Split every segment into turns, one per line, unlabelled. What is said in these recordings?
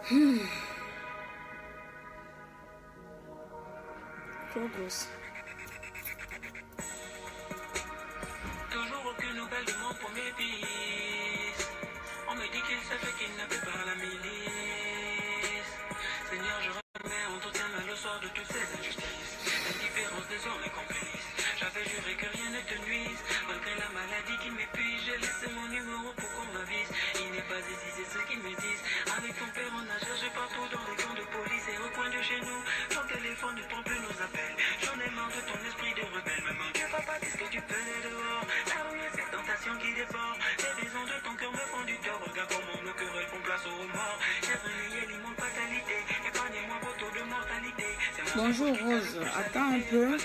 Trop grosse.
Toujours aucune nouvelle de mon premier fils. On me dit qu'il savait qu'il n'avait pas la milice. Seigneur, je remets entre tes mains le sort de toutes ces injustices. L'indifférence des hommes est complice. J'avais juré que rien ne te nuise. Malgré la maladie qui m'épuise, j'ai laissé mon numéro pour qu'on m'avise. Il n'est pas ici, c'est ce qu'ils me disent. Avec ton père, on a cherché partout dans les camps de police et au coin de chez nous. Ton téléphone ne prend plus nos appels. J'en ai marre de ton esprit de rebelle. Mais mon Dieu, papa, dis ce que tu faisais dehors. La rue et cette tentation qui dévore. Les raisons de ton cœur me font du tort. Regarde comment nos querelles font place aux morts. J'ai relayé l'immonde fatalité. Épargnez-moi vos taux de mortalité.
Bonjour Rose, attends un peu.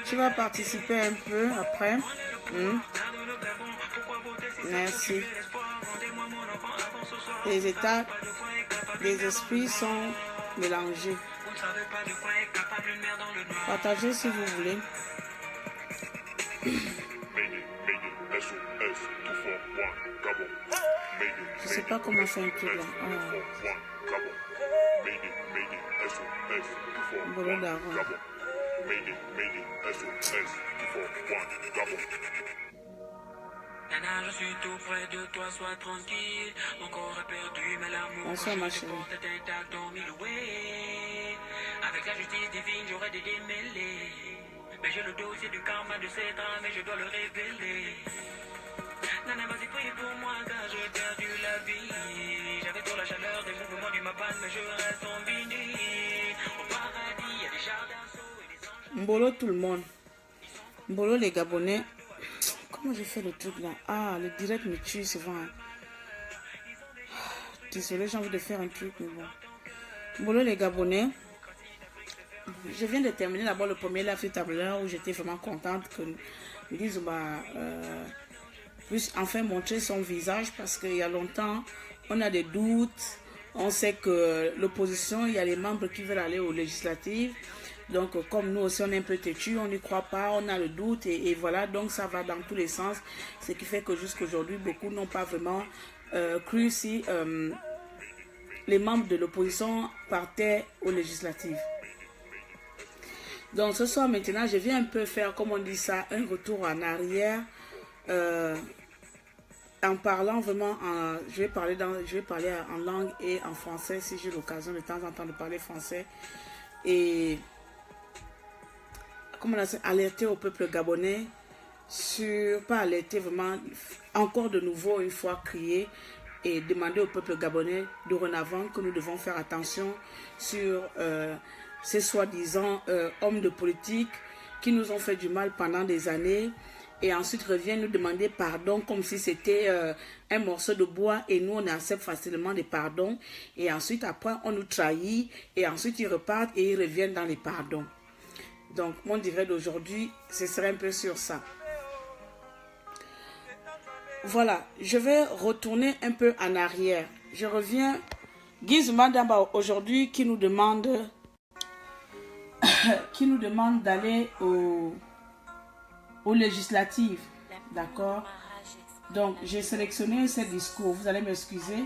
Tu vas participer un peu après. Merci. Les états, les esprits sont mélangés. Partagez si vous voulez. Je sais pas comment c'est un truc là. Bolo d'argent.
Nana, je suis tout près de toi, sois tranquille. Mon corps est perdu, mais l'amour
Bonsoir ma chérie.
est intact dans mille way. Avec la justice divine, j'aurais des démêlés. Mais j'ai le dossier du karma de cette âme et je dois le révéler. Nana, vas-y, prie pour moi, car j'ai perdu la vie. J'avais trop la chaleur des mouvements du Mapan, mais je reste en vini. Au paradis, il y a des jardins sauts et des anges.
Mbolo tout le monde. Mbolo les Gabonais. Comment j'ai fait le truc là? Ah, le direct me tue souvent. Désolé, j'ai envie de faire un truc, mais bon. Mbolo les Gabonais. Je viens de terminer d'abord le premier live sur tableur où j'étais vraiment contente que Guizouba puisse enfin montrer son visage parce qu'il y a longtemps, on a des doutes. On sait que l'opposition, il y a les membres qui veulent aller aux législatives. Donc, comme nous aussi, on est un peu têtus, on n'y croit pas, on a le doute et voilà. Donc, ça va dans tous les sens. Ce qui fait que jusqu'à aujourd'hui, beaucoup n'ont pas vraiment cru si les membres de l'opposition partaient aux législatives. Donc, ce soir, maintenant, je viens un peu faire, comme on dit ça, un retour en arrière. En parlant vraiment, je vais parler en langue et en français si j'ai l'occasion de temps en temps de parler français. Et comme on a alerté au peuple gabonais sur, pas alerter vraiment, encore de nouveau une fois crier et demander au peuple gabonais dorénavant que nous devons faire attention sur ces soi-disant hommes de politique qui nous ont fait du mal pendant des années et ensuite reviennent nous demander pardon comme si c'était un morceau de bois et nous on accepte facilement des pardons et ensuite après on nous trahit et ensuite ils repartent et ils reviennent dans les pardons. Donc mon direct d'aujourd'hui, ce serait un peu sur ça. Voilà, je vais retourner un peu en arrière. Je reviens. Guizouba Damba aujourd'hui qui nous demande d'aller aux législatives. D'accord? Donc j'ai sélectionné ces discours. Vous allez m'excuser.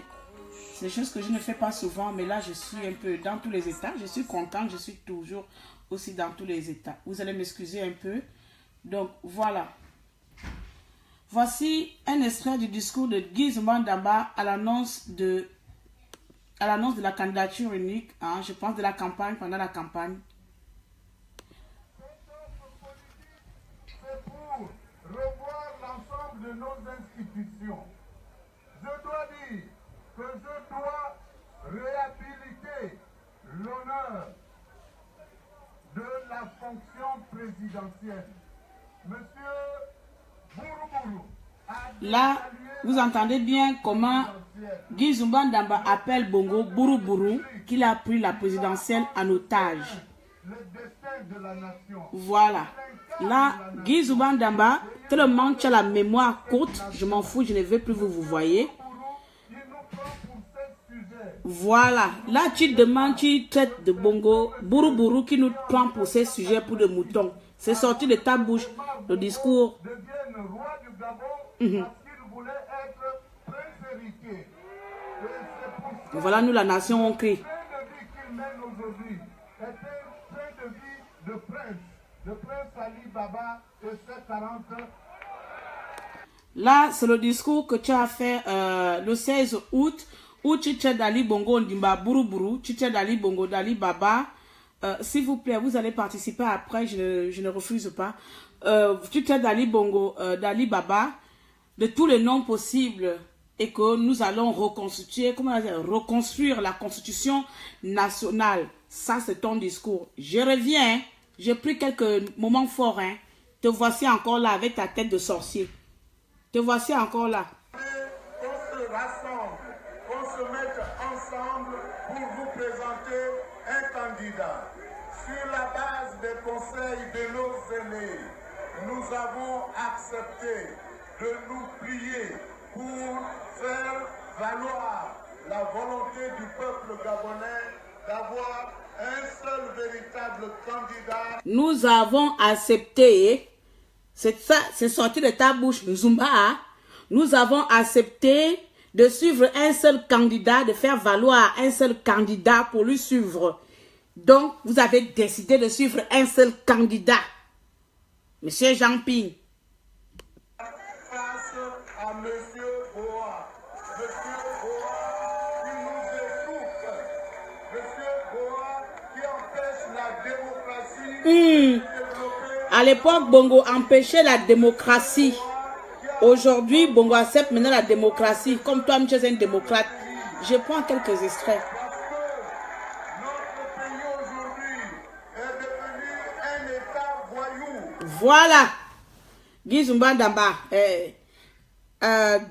C'est des choses que je ne fais pas souvent, mais là je suis un peu dans tous les états. Je suis contente, je suis toujours aussi dans tous les états. Vous allez m'excuser un peu. Donc voilà. Voici un extrait du discours de Guizouba Damba à l'annonce de la candidature unique, hein, je pense de la campagne, pendant la campagne.
C'est pour revoir l'ensemble de nos institutions. Je dois dire que je dois réhabiliter l'honneur de la fonction présidentielle. Monsieur Bouroubourou a
Là, vous entendez bien comment Guizouba Damba appelle Bongo Bouroubourou qu'il a pris la présidentielle en otage.
le destin de la nation.
Voilà. Là, Guizouba Damba, tellement tu as la mémoire courte, je m'en fous, je ne veux plus vous voyez.
Il nous prend pour ce sujet.
Voilà. Là, tu demandes, tu traites de Bongo Bouroubourou qui nous prend pour ces sujets pour des moutons. C'est sorti de ta bouche, le discours.
Devienne roi du Gabon parce qu'il voulait être prince héritier. Et c'est pour
Voilà, nous, la nation, on crie.
Le train de vie qu'il mène aujourd'hui est un train de vie de prince. Le prince Ali Baba et ses 40.
Là, c'est le discours que tu as fait le 16 août, où Tchitche Dali Bongo Ndimba Buruburu, Tchitche Dali Bongo Dali Baba. S'il vous plaît, vous allez participer après, je ne refuse pas. Tchitche Dali Bongo Dali Baba, de tous les noms possibles, et que nous allons reconstituer, reconstruire la constitution nationale. Ça, c'est ton discours. Je reviens, j'ai pris quelques moments forts. Hein. Te voici encore là avec ta tête de sorcier. Te voici encore là.
On se rassemble, on se mette ensemble pour vous présenter un candidat. Sur la base des conseils de nos aînés, nous avons accepté de nous plier pour faire valoir la volonté du peuple gabonais d'avoir un seul véritable candidat.
Nous avons accepté, c'est ça, c'est sorti de ta bouche, Zumba. Nous avons accepté de suivre un seul candidat, de faire valoir un seul candidat pour lui suivre. Donc, vous avez décidé de suivre un seul candidat. Monsieur Jean-Ping.
Face à Monsieur Boa. Monsieur Boa qui nous écoute. Monsieur Boa qui empêche la démocratie de développer.
À l'époque, Bongo empêchait la démocratie. Aujourd'hui, Bongo accepte maintenant la démocratie. Comme toi, tu es un démocrate. Je prends quelques extraits.
Notre pays aujourd'hui est devenu un État voyou.
Voilà. Gizumba Damba.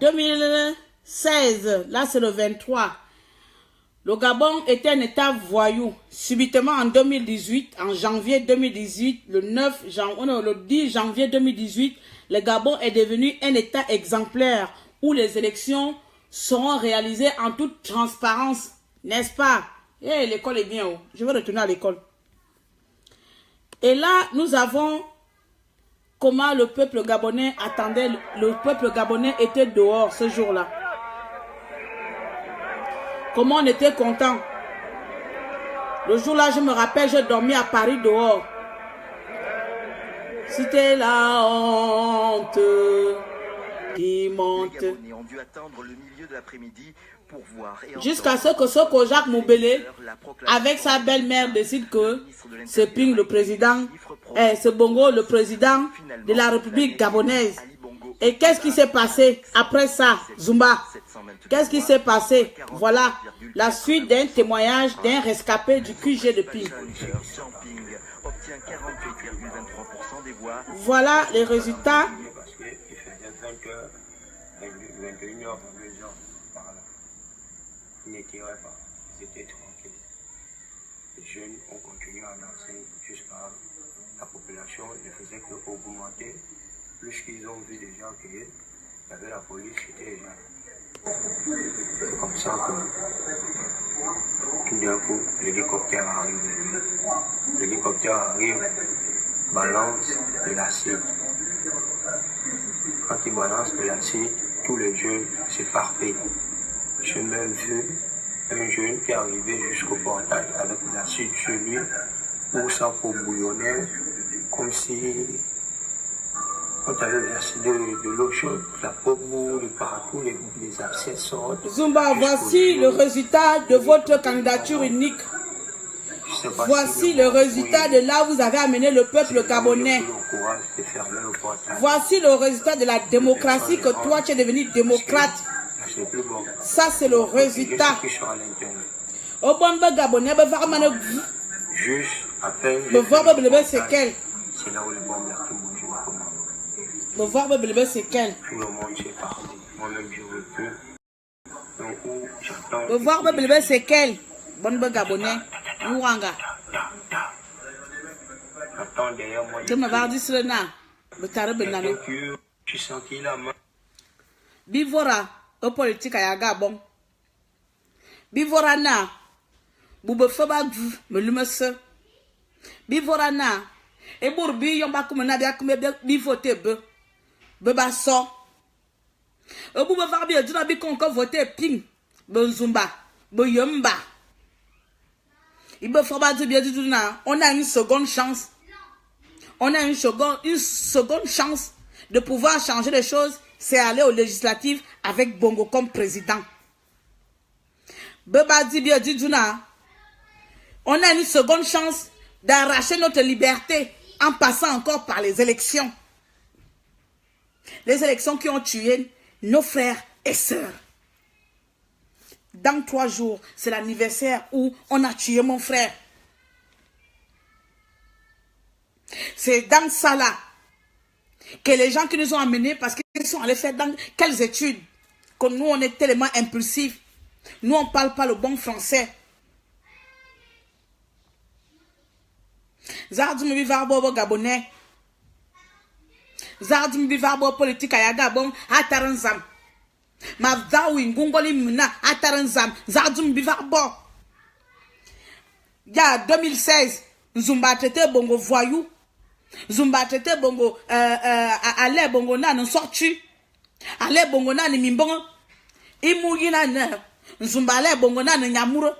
2016, là c'est le 23. Le Gabon était un État voyou. Subitement en 2018, en janvier 2018, le 10 janvier 2018, le Gabon est devenu un État exemplaire où les élections seront réalisées en toute transparence. N'est-ce pas? Eh, l'école est bien. Oh. Je vais retourner à l'école. Et là, nous avons comment le peuple gabonais attendait. Le peuple gabonais était dehors ce jour-là. Comment on était content. Le jour-là, je me rappelle, j'ai dormi à Paris dehors. C'était la honte qui monte.
Les Gabonais ont dû attendre le milieu de l'après-midi pour voir et
jusqu'à ce que Soko Jacques Moubele, avec sa belle-mère, décide que c'est Ping le président, c'est Bongo le président de la République gabonaise. Et qu'est-ce qui s'est passé après ça, Zumba? Qu'est-ce qui s'est passé? Voilà la suite d'un témoignage d'un rescapé du QG de Ping. Voilà les résultats.
Ils ne tiraient pas, ils étaient tranquilles. Les jeunes ont continué à danser jusqu'à la population ne faisait qu'augmenter. Plus qu'ils ont vu déjà qu'il y avait la police qui était déjà. C'est comme ça que tout d'un coup, l'hélicoptère arrive. L'hélicoptère arrive, balance de l'acide. Quand il balance de l'acide, tous les jeunes s'éparpillent. J'ai même vu un jeune qui est arrivé jusqu'au portail avec l'acide sur lui, où sa peau bouillonnait, comme si on avait versé de l'eau chaude, la peau bouille partout, les abcès sortent.
Zumba, voici le résultat de votre candidature unique. Voici le résultat de là où vous avez amené le peuple gabonais. Voici le résultat de la démocratie que toi tu es devenu démocrate. Ça c'est le résultat. Au bon gabonais,
juste après,
c'est quel?
c'est là où les bombes ont tout mangé.
C'est quel?
Tout le monde s'est parlé. Moi-même je veux plus. Donc j'attends.
Le voir c'est quel? Bon gabonais. Ouanga.
J'attends derrière moi.
Je me vais dire cela.
Je sens qu'il a mal.
Bivora, au politique à Gabon. Bivora na. Boube foba me lumese. Bivora na. Et bourbi yon ba kumena bia kume bivote be. Beba so. E boube varbi dina bi kon voter Ping. Benzumba. Boyomba. On a une seconde chance. On a une seconde chance de pouvoir changer les choses. C'est aller aux législatives avec Bongo comme président. On a une seconde chance d'arracher notre liberté en passant encore par les élections. Les élections qui ont tué nos frères et sœurs. Dans 3 jours, c'est l'anniversaire où on a tué mon frère. C'est dans ça là que les gens qui nous ont amenés, parce qu'ils sont allés faire dans quelles études, que nous on est tellement impulsifs. Nous on ne parle pas le bon français. Zardoum Bivarbo Gabonais. Zardoum Bivarbo politique à Gabon à Taranzam. Mavdawi Ngongoli Muna à Taranzam. Zardoum Bivarbo. Il y a 2016, Zumba traité Bongo voyou. Zumba traité Bongo allez Bongo nan sorti. Allez Bongo nan mimbon. Imouina ne. Zumba allez Bongo nan nyamuro.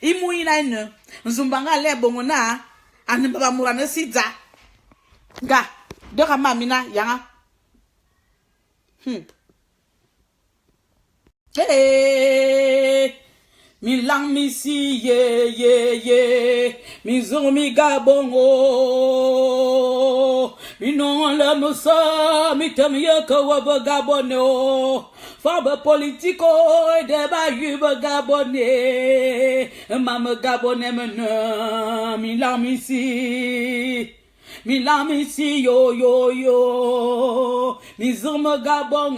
Imouina ne. Zumba allez Bongo na anibaba murana sidza. Ga de ramamina yanga. Hey, mi lang mi si ye mi zong mi gabongo mi non la musa mi tem ye ko wa gabonno faba politico e deba yuba gabonne mam gabonne mena mi lang mi si yo mi zoma gabon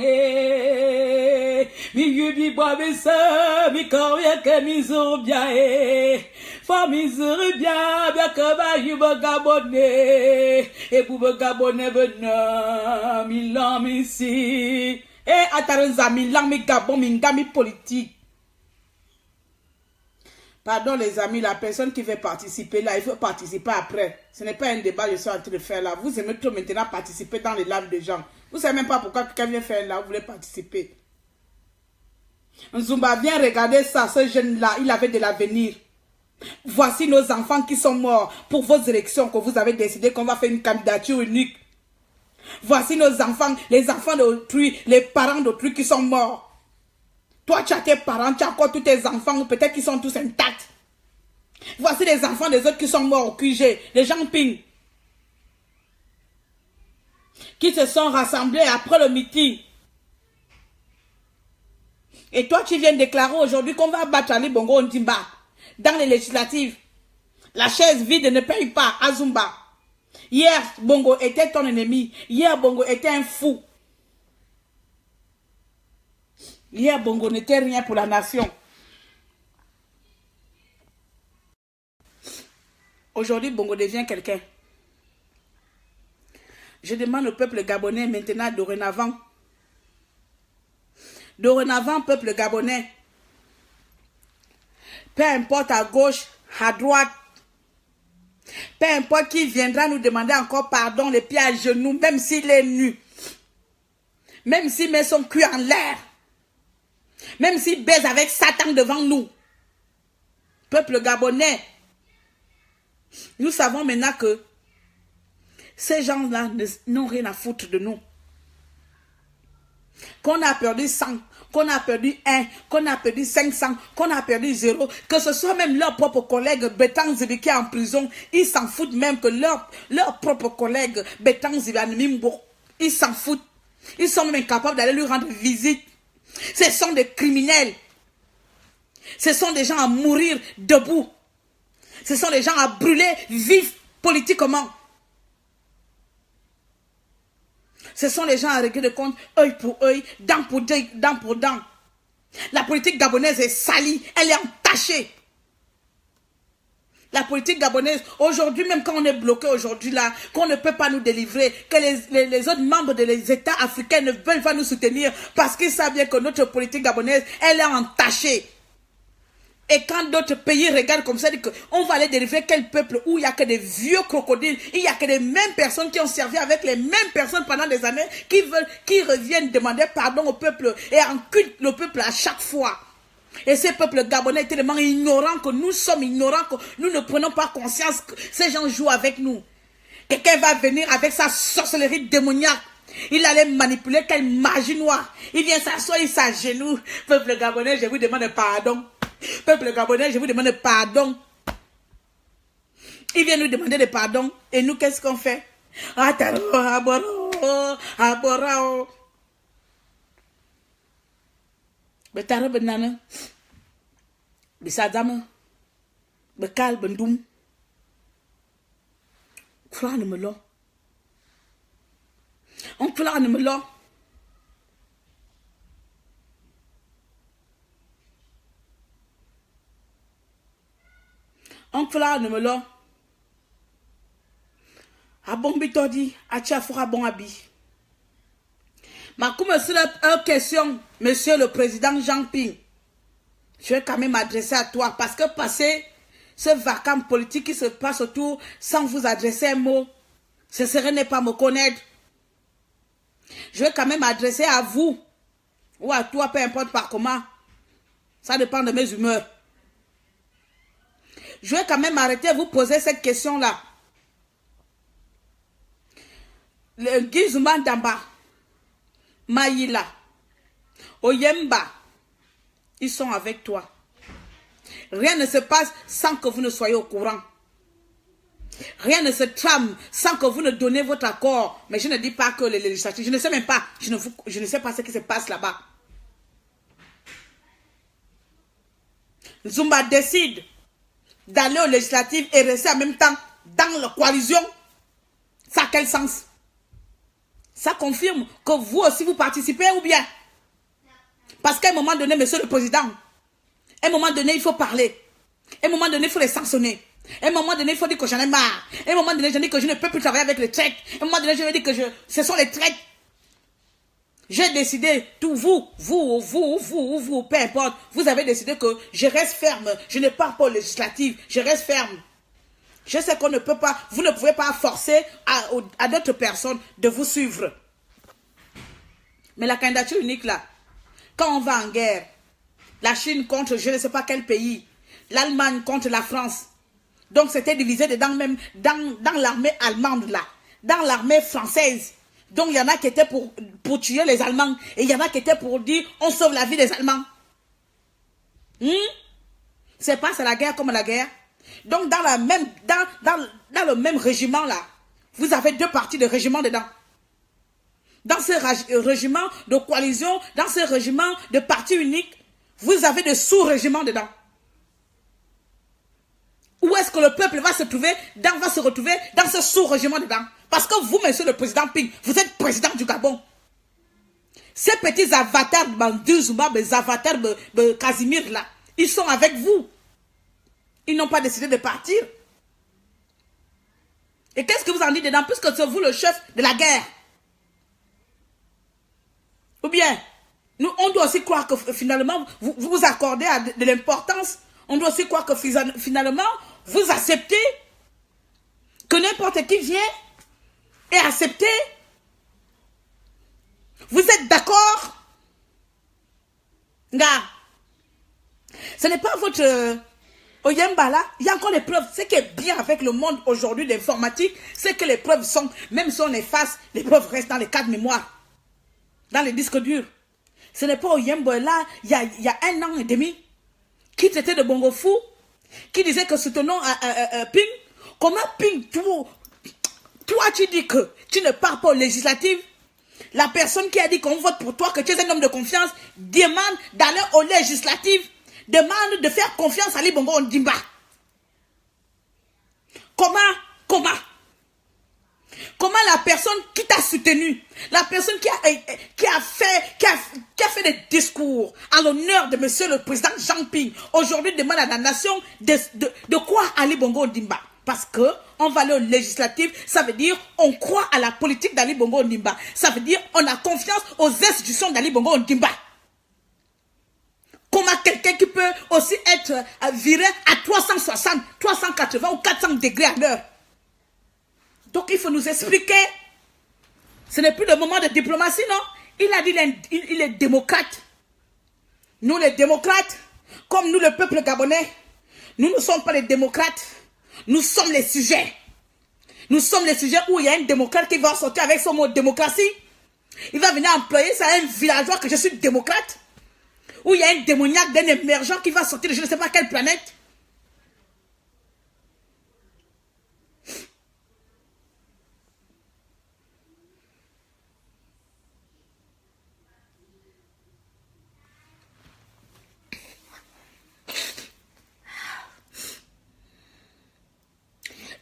mi yubi bobe sa mi koya ke mi zobia fa mi zuribia bia ke ba yuba gabonne e buba gabonne bena mi la mi si ataranza mi la mi gabon mi ngami politique. Pardon les amis, la personne qui veut participer là, il faut participer après. Ce n'est pas un débat que je suis en train de faire là. Vous aimez trop maintenant participer dans les lives de gens. Vous ne savez même pas pourquoi quelqu'un vient faire là, vous voulez participer. Nzumba, viens regarder ça, ce jeune-là, il avait de l'avenir. Voici nos enfants qui sont morts pour vos élections que vous avez décidé qu'on va faire une candidature unique. Voici nos enfants, les enfants d'autrui, les parents d'autrui qui sont morts. Toi, tu as tes parents, tu as encore tous tes enfants, peut-être qu'ils sont tous intacts. Voici les enfants des autres qui sont morts au QG, les gens ping, qui se sont rassemblés après le meeting. Et toi, tu viens déclarer aujourd'hui qu'on va battre Ali Bongo Ondimba dans les législatives. La chaise vide ne paye pas à Zumba. Hier, Bongo était ton ennemi. Hier, Bongo était un fou. Hier, Bongo n'était rien pour la nation. Aujourd'hui, Bongo devient quelqu'un. Je demande au peuple gabonais maintenant, dorénavant, peuple gabonais, peu importe à gauche, à droite, peu importe qui viendra nous demander encore pardon, les pieds à genoux, même s'il est nu, même s'il met son cul en l'air, même s'il baise avec Satan devant nous, peuple gabonais, nous savons maintenant que ces gens-là n'ont rien à foutre de nous. Qu'on a perdu 100, qu'on a perdu 1, qu'on a perdu 500, qu'on a perdu 0, que ce soit même leurs propres collègues, Betang Zibi qui est en prison, ils s'en foutent même que leurs propres collègues, Betang Zibi Mimbo, ils s'en foutent. Ils sont même incapables d'aller lui rendre visite. Ce sont des criminels. Ce sont des gens à mourir debout. Ce sont des gens à brûler vifs politiquement. Ce sont les gens à régler de compte, œil pour œil, dent pour dent. La politique gabonaise est salie, elle est entachée. La politique gabonaise, aujourd'hui, même quand on est bloqué aujourd'hui là, qu'on ne peut pas nous délivrer, que les autres membres des États africains ne veulent pas nous soutenir parce qu'ils savent bien que notre politique gabonaise, elle est entachée. Et quand d'autres pays regardent comme ça, disent qu'on va aller délivrer quel peuple où il n'y a que des vieux crocodiles, il n'y a que les mêmes personnes qui ont servi avec les mêmes personnes pendant des années, qui reviennent demander pardon au peuple et enculent le peuple à chaque fois. Et ce peuple gabonais est tellement ignorant que nous sommes ignorants, que nous ne prenons pas conscience que ces gens jouent avec nous. Quelqu'un va venir avec sa sorcellerie démoniaque. Il allait manipuler quelle magie noire. Il vient s'asseoir, il s'agenouille. Peuple gabonais, je vous demande pardon. Peuple gabonais, je vous demande pardon. Il vient nous demander de pardon. Et nous, qu'est-ce qu'on fait? Ataro, aboro, aborao. Betaro benana. Bisadama. Bekal bendum. Frane me lo. On plane me lo. On plane me lo. A bon bitodi, a tchafura bon abi. Ma comme c'est une question, monsieur le président Jean-Ping, je vais quand même m'adresser à toi parce que passer ce vacarme politique qui se passe autour sans vous adresser un mot, ce serait ne pas me connaître. Je vais quand même m'adresser à vous ou à toi, peu importe par comment. Ça dépend de mes humeurs. Je vais quand même arrêter de vous poser cette question-là. Le Gizman Damba, Maïla, Oyemba, ils sont avec toi. Rien ne se passe sans que vous ne soyez au courant. Rien ne se trame sans que vous ne donnez votre accord. Mais je ne dis pas que les législatives, je ne sais même pas, je ne sais pas ce qui se passe là-bas. Zumba décide d'aller aux législatives et rester en même temps dans la coalition. Ça a quel sens? Ça confirme que vous aussi vous participez ou bien? Parce qu'à un moment donné, monsieur le président, à un moment donné, il faut parler. À un moment donné, il faut les sanctionner. À un moment donné, il faut dire que j'en ai marre. À un moment donné, je dis que je ne peux plus travailler avec les traites. À un moment donné, je vais dire que ce sont les traites. J'ai décidé, tout vous, peu importe, vous avez décidé que je reste ferme. Je ne pars pas aux législatives, je reste ferme. Je sais qu'on ne peut pas, vous ne pouvez pas forcer à d'autres personnes de vous suivre. Mais la candidature unique là, quand on va en guerre, la Chine contre je ne sais pas quel pays, l'Allemagne contre la France. Donc c'était divisé dedans même dans l'armée allemande là, dans l'armée française. Donc il y en a qui étaient pour tuer les Allemands et il y en a qui étaient pour dire on sauve la vie des Allemands. C'est pas la guerre comme la guerre. Donc dans le même régiment là, vous avez deux parties de régiment dedans. Dans ce régiment de coalition, dans ce régiment de parti unique, vous avez des sous-régiments dedans. Où est-ce que le peuple va se retrouver dans ce sous-régiment dedans? Parce que vous, monsieur le président Ping, vous êtes président du Gabon. Ces petits avatars Banduzuma, les avatars de Casimir là, ils sont avec vous. Ils n'ont pas décidé de partir. Et qu'est-ce que vous en dites dedans? Puisque c'est vous le chef de la guerre. Ou bien, on doit aussi croire que finalement, vous vous accordez de l'importance. On doit aussi croire que finalement, vous acceptez que n'importe qui vient et accepter. Vous êtes d'accord? Nga. Ce n'est pas votre Oyemba là. Il y a encore les preuves. Ce qui est bien avec le monde aujourd'hui d'informatique, c'est que les preuves sont, même si on efface, les preuves restent dans les cartes mémoire. Dans les disques durs. Ce n'est pas Oyemba là, il y a 1 an et demi, qui traitait de Bongo Fou, qui disait que soutenons Ping. Comment Ping, toi tu dis que tu ne pars pas aux législatives? La personne qui a dit qu'on vote pour toi, que tu es un homme de confiance, demande d'aller aux législatives, demande de faire confiance à Ali Bongo Ondimba. Comment la personne qui t'a soutenu, la personne qui a fait des discours à l'honneur de monsieur le président Jean-Ping, aujourd'hui demande à la nation de croire à Ali Bongo Ondimba. Parce que on va aller aux législatives, ça veut dire on croit à la politique d'Ali Bongo Ondimba. Ça veut dire on a confiance aux institutions d'Ali Bongo Ondimba. Comment quelqu'un qui peut aussi être viré à 360, 380 ou 400 degrés à l'heure? Donc il faut nous expliquer. Ce n'est plus le moment de diplomatie, non? Il a dit il est démocrate. Nous les démocrates, Comme nous, le peuple gabonais, nous ne sommes pas les démocrates. Nous sommes les sujets. Nous sommes les sujets où il y a un démocrate qui va sortir avec son mot démocratie. Il va venir employer ça à un villageois que je suis démocrate. Où il y a un démoniaque, d'un émergent qui va sortir de je ne sais pas quelle planète.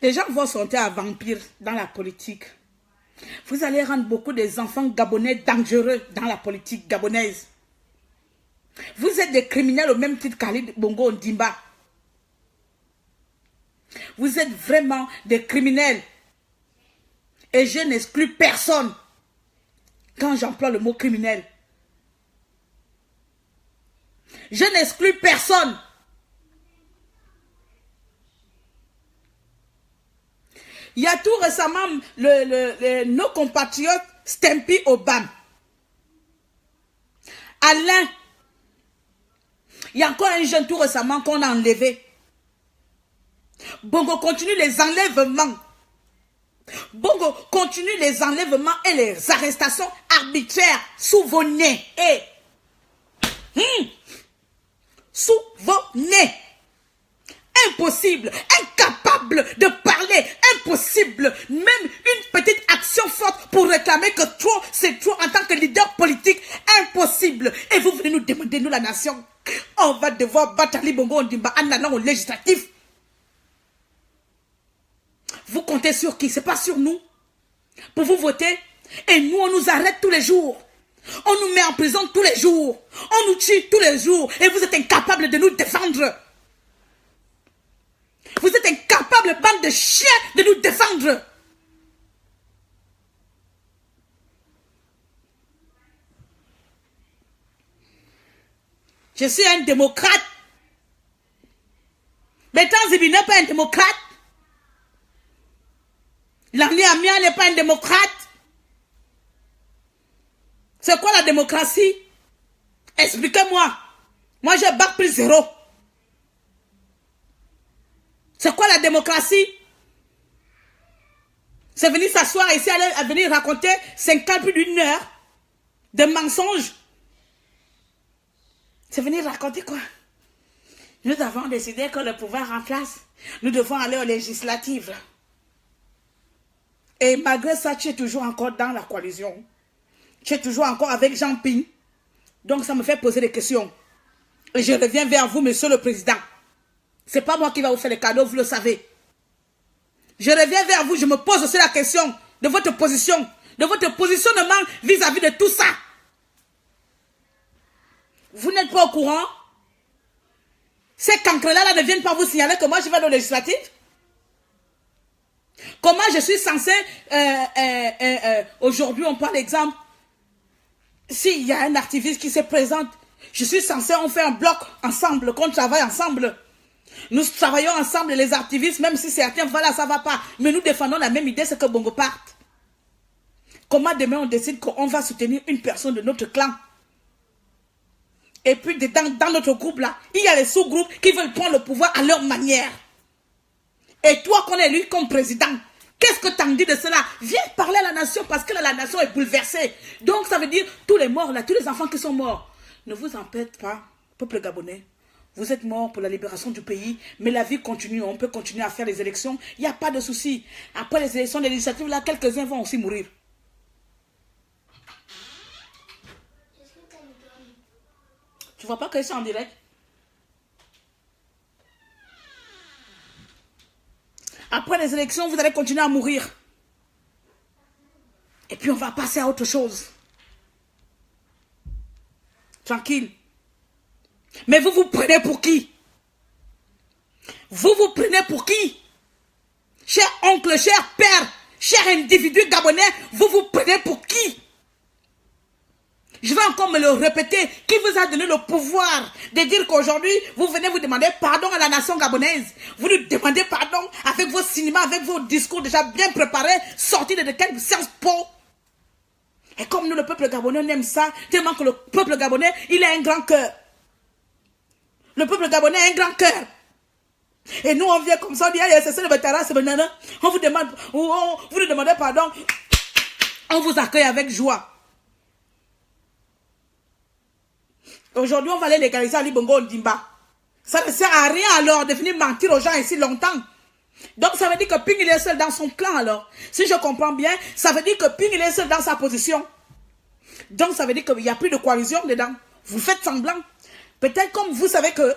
Les gens vont sortir à vampire dans la politique. Vous allez rendre beaucoup des enfants gabonais dangereux dans la politique gabonaise. Vous êtes des criminels au même titre qu'Ali Bongo Ondimba. Vous êtes vraiment des criminels. Et je n'exclus personne quand j'emploie le mot criminel. Je n'exclus personne. Il y a tout récemment nos compatriotes Stempy Obam. Alain. Il y a encore un jeune tout récemment qu'on a enlevé. Bongo continue les enlèvements. Bongo continue les enlèvements et les arrestations arbitraires sous vos nez. Sous vos nez. Impossible, incapable de parler, impossible, même une petite action forte pour réclamer que trop, c'est trop en tant que leader politique, impossible. Et vous venez nous demander, nous la nation, on va devoir battre Ali Bongo Ondimba en allant au législatif. Vous comptez sur qui? C'est pas sur nous. Pour vous voter, et nous on nous arrête tous les jours. On nous met en prison tous les jours. On nous tue tous les jours. Et vous êtes incapables de nous défendre. Vous êtes incapables, bande de chiens, de nous défendre. Je suis un démocrate. Bertrand Zibi n'est pas un démocrate. Lamine Amia n'est pas un démocrate. C'est quoi la démocratie? Expliquez-moi. Moi, j'ai bac plus 0. C'est quoi la démocratie? C'est venir s'asseoir ici, à venir raconter 50 plus d'une heure de mensonges. C'est venir raconter quoi? Nous avons décidé que le pouvoir en place, nous devons aller aux législatives. Et malgré ça, tu es toujours encore dans la coalition. Tu es toujours encore avec Jean Ping. Donc ça me fait poser des questions. Et je reviens vers vous, monsieur le président. C'est pas moi qui va vous faire les cadeaux, vous le savez. Je reviens vers vous, je me pose aussi la question de votre position, de votre positionnement vis-à-vis de tout ça. Vous n'êtes pas au courant? Ces cancrelats-là ne viennent pas vous signaler que moi je vais dans le législatif? Comment je suis censé, aujourd'hui on prend l'exemple, s'il y a un activiste qui se présente, je suis censé, on fait un bloc ensemble, qu'on travaille ensemble. Nous travaillons ensemble, les activistes, même si certains, voilà, ça va pas. Mais nous défendons la même idée, c'est que Bongo parte. Comment demain on décide qu'on va soutenir une personne de notre clan? Et puis dans notre groupe là, il y a les sous-groupes qui veulent prendre le pouvoir à leur manière. Et toi qu'on est élu comme président, qu'est-ce que t'en dis de cela? Viens parler à la nation parce que la nation est bouleversée. Donc ça veut dire tous les morts là, tous les enfants qui sont morts. Ne vous en faites pas, peuple gabonais. Vous êtes morts pour la libération du pays, mais la vie continue. On peut continuer à faire les élections. Il n'y a pas de souci. Après les élections législatives, là, quelques-uns vont aussi mourir. Tu vois pas que je suis en direct? Après les élections, vous allez continuer à mourir. Et puis on va passer à autre chose. Tranquille. Mais vous vous prenez pour qui? Vous vous prenez pour qui? Cher oncle, cher père, cher individu gabonais, vous vous prenez pour qui? Je vais encore me le répéter. Qui vous a donné le pouvoir de dire qu'aujourd'hui, vous venez vous demander pardon à la nation gabonaise? Vous nous demandez pardon avec vos cinémas, avec vos discours déjà bien préparés, sortis de quelle science po? Et comme nous, le peuple gabonais, on aime ça, tellement que le peuple gabonais, il a un grand cœur. Le peuple gabonais a un grand cœur. Et nous, on vient comme ça, on dit, c'est ça le vétéran, c'est banana. On vous demande, vous nous demandez pardon. On vous accueille avec joie. Aujourd'hui, on va aller légaliser Ali Bongo Ondimba. Ça ne sert à rien alors de venir mentir aux gens ici longtemps. Donc, ça veut dire que Ping, il est seul dans son clan alors. Si je comprends bien, ça veut dire que Ping, il est seul dans sa position. Donc, ça veut dire qu'il n'y a plus de coalition dedans. Vous faites semblant. Peut-être comme vous savez que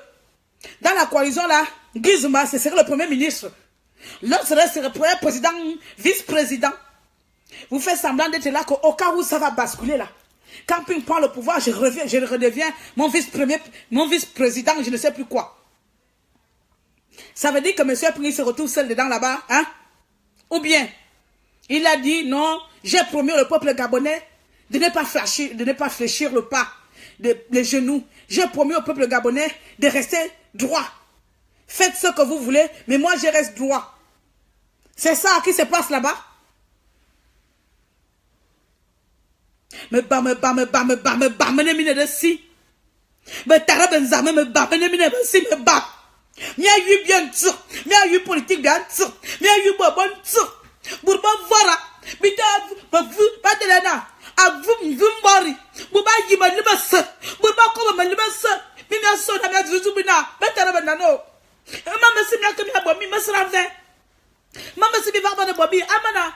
dans la coalition là, Guy Zuma, ce serait le premier ministre. L'autre serait le premier président, vice-président. Vous faites semblant d'être là qu'au cas où ça va basculer là. Quand Ping prend le pouvoir, je redeviens mon vice-président, je ne sais plus quoi. Ça veut dire que M. Ping se retrouve seul dedans là-bas, hein? Ou bien, il a dit non, j'ai promis au peuple gabonais de ne pas fléchir le pas, les genoux. J'ai promis au peuple gabonais de rester droit. Faites ce que vous voulez, mais moi je reste droit. C'est ça qui se passe là-bas. Me mine de si. Me tarabenzame me mine de si me ba. Mia yu bien tsu. Mia yu politique bien tsu. Mia yu bon tsu. Bourba voilà. Bita vous pas de lana. A vous mori. Bourba yima liba se. Bourba comme me liba se. Mia so na mia zuzubina. Me tarabenzano. Maman si mia kemi abomi me sranve. Maman si bi va de bobi amana.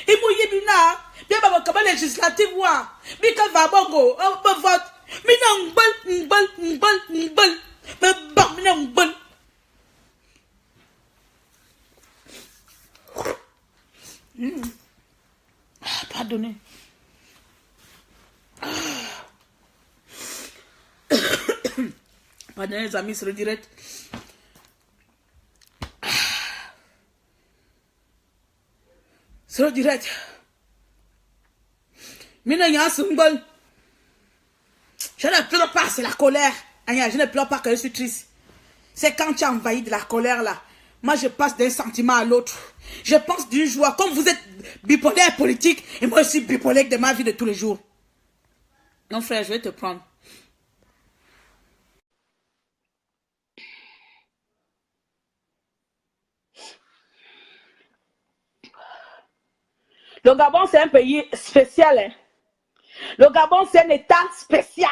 Imu yibina. Bien bah comme législative wa. Bika va bongo. On vote. Mina ngbal. Me bam mina ngbal. Pardonnez. Pardonnez les amis sur le direct. Sur le direct. Mina Yansumbol. Je ne pleure pas, c'est la colère. Je ne pleure pas que je suis triste. C'est quand tu as envahi de la colère là. Moi je passe d'un sentiment à l'autre. Je pense d'une joie. Comme vous êtes bipolaire politique, et moi je suis bipolaire de ma vie de tous les jours. Non frère, je vais te prendre. Le Gabon, c'est un pays spécial. Hein? Le Gabon, c'est un État spécial.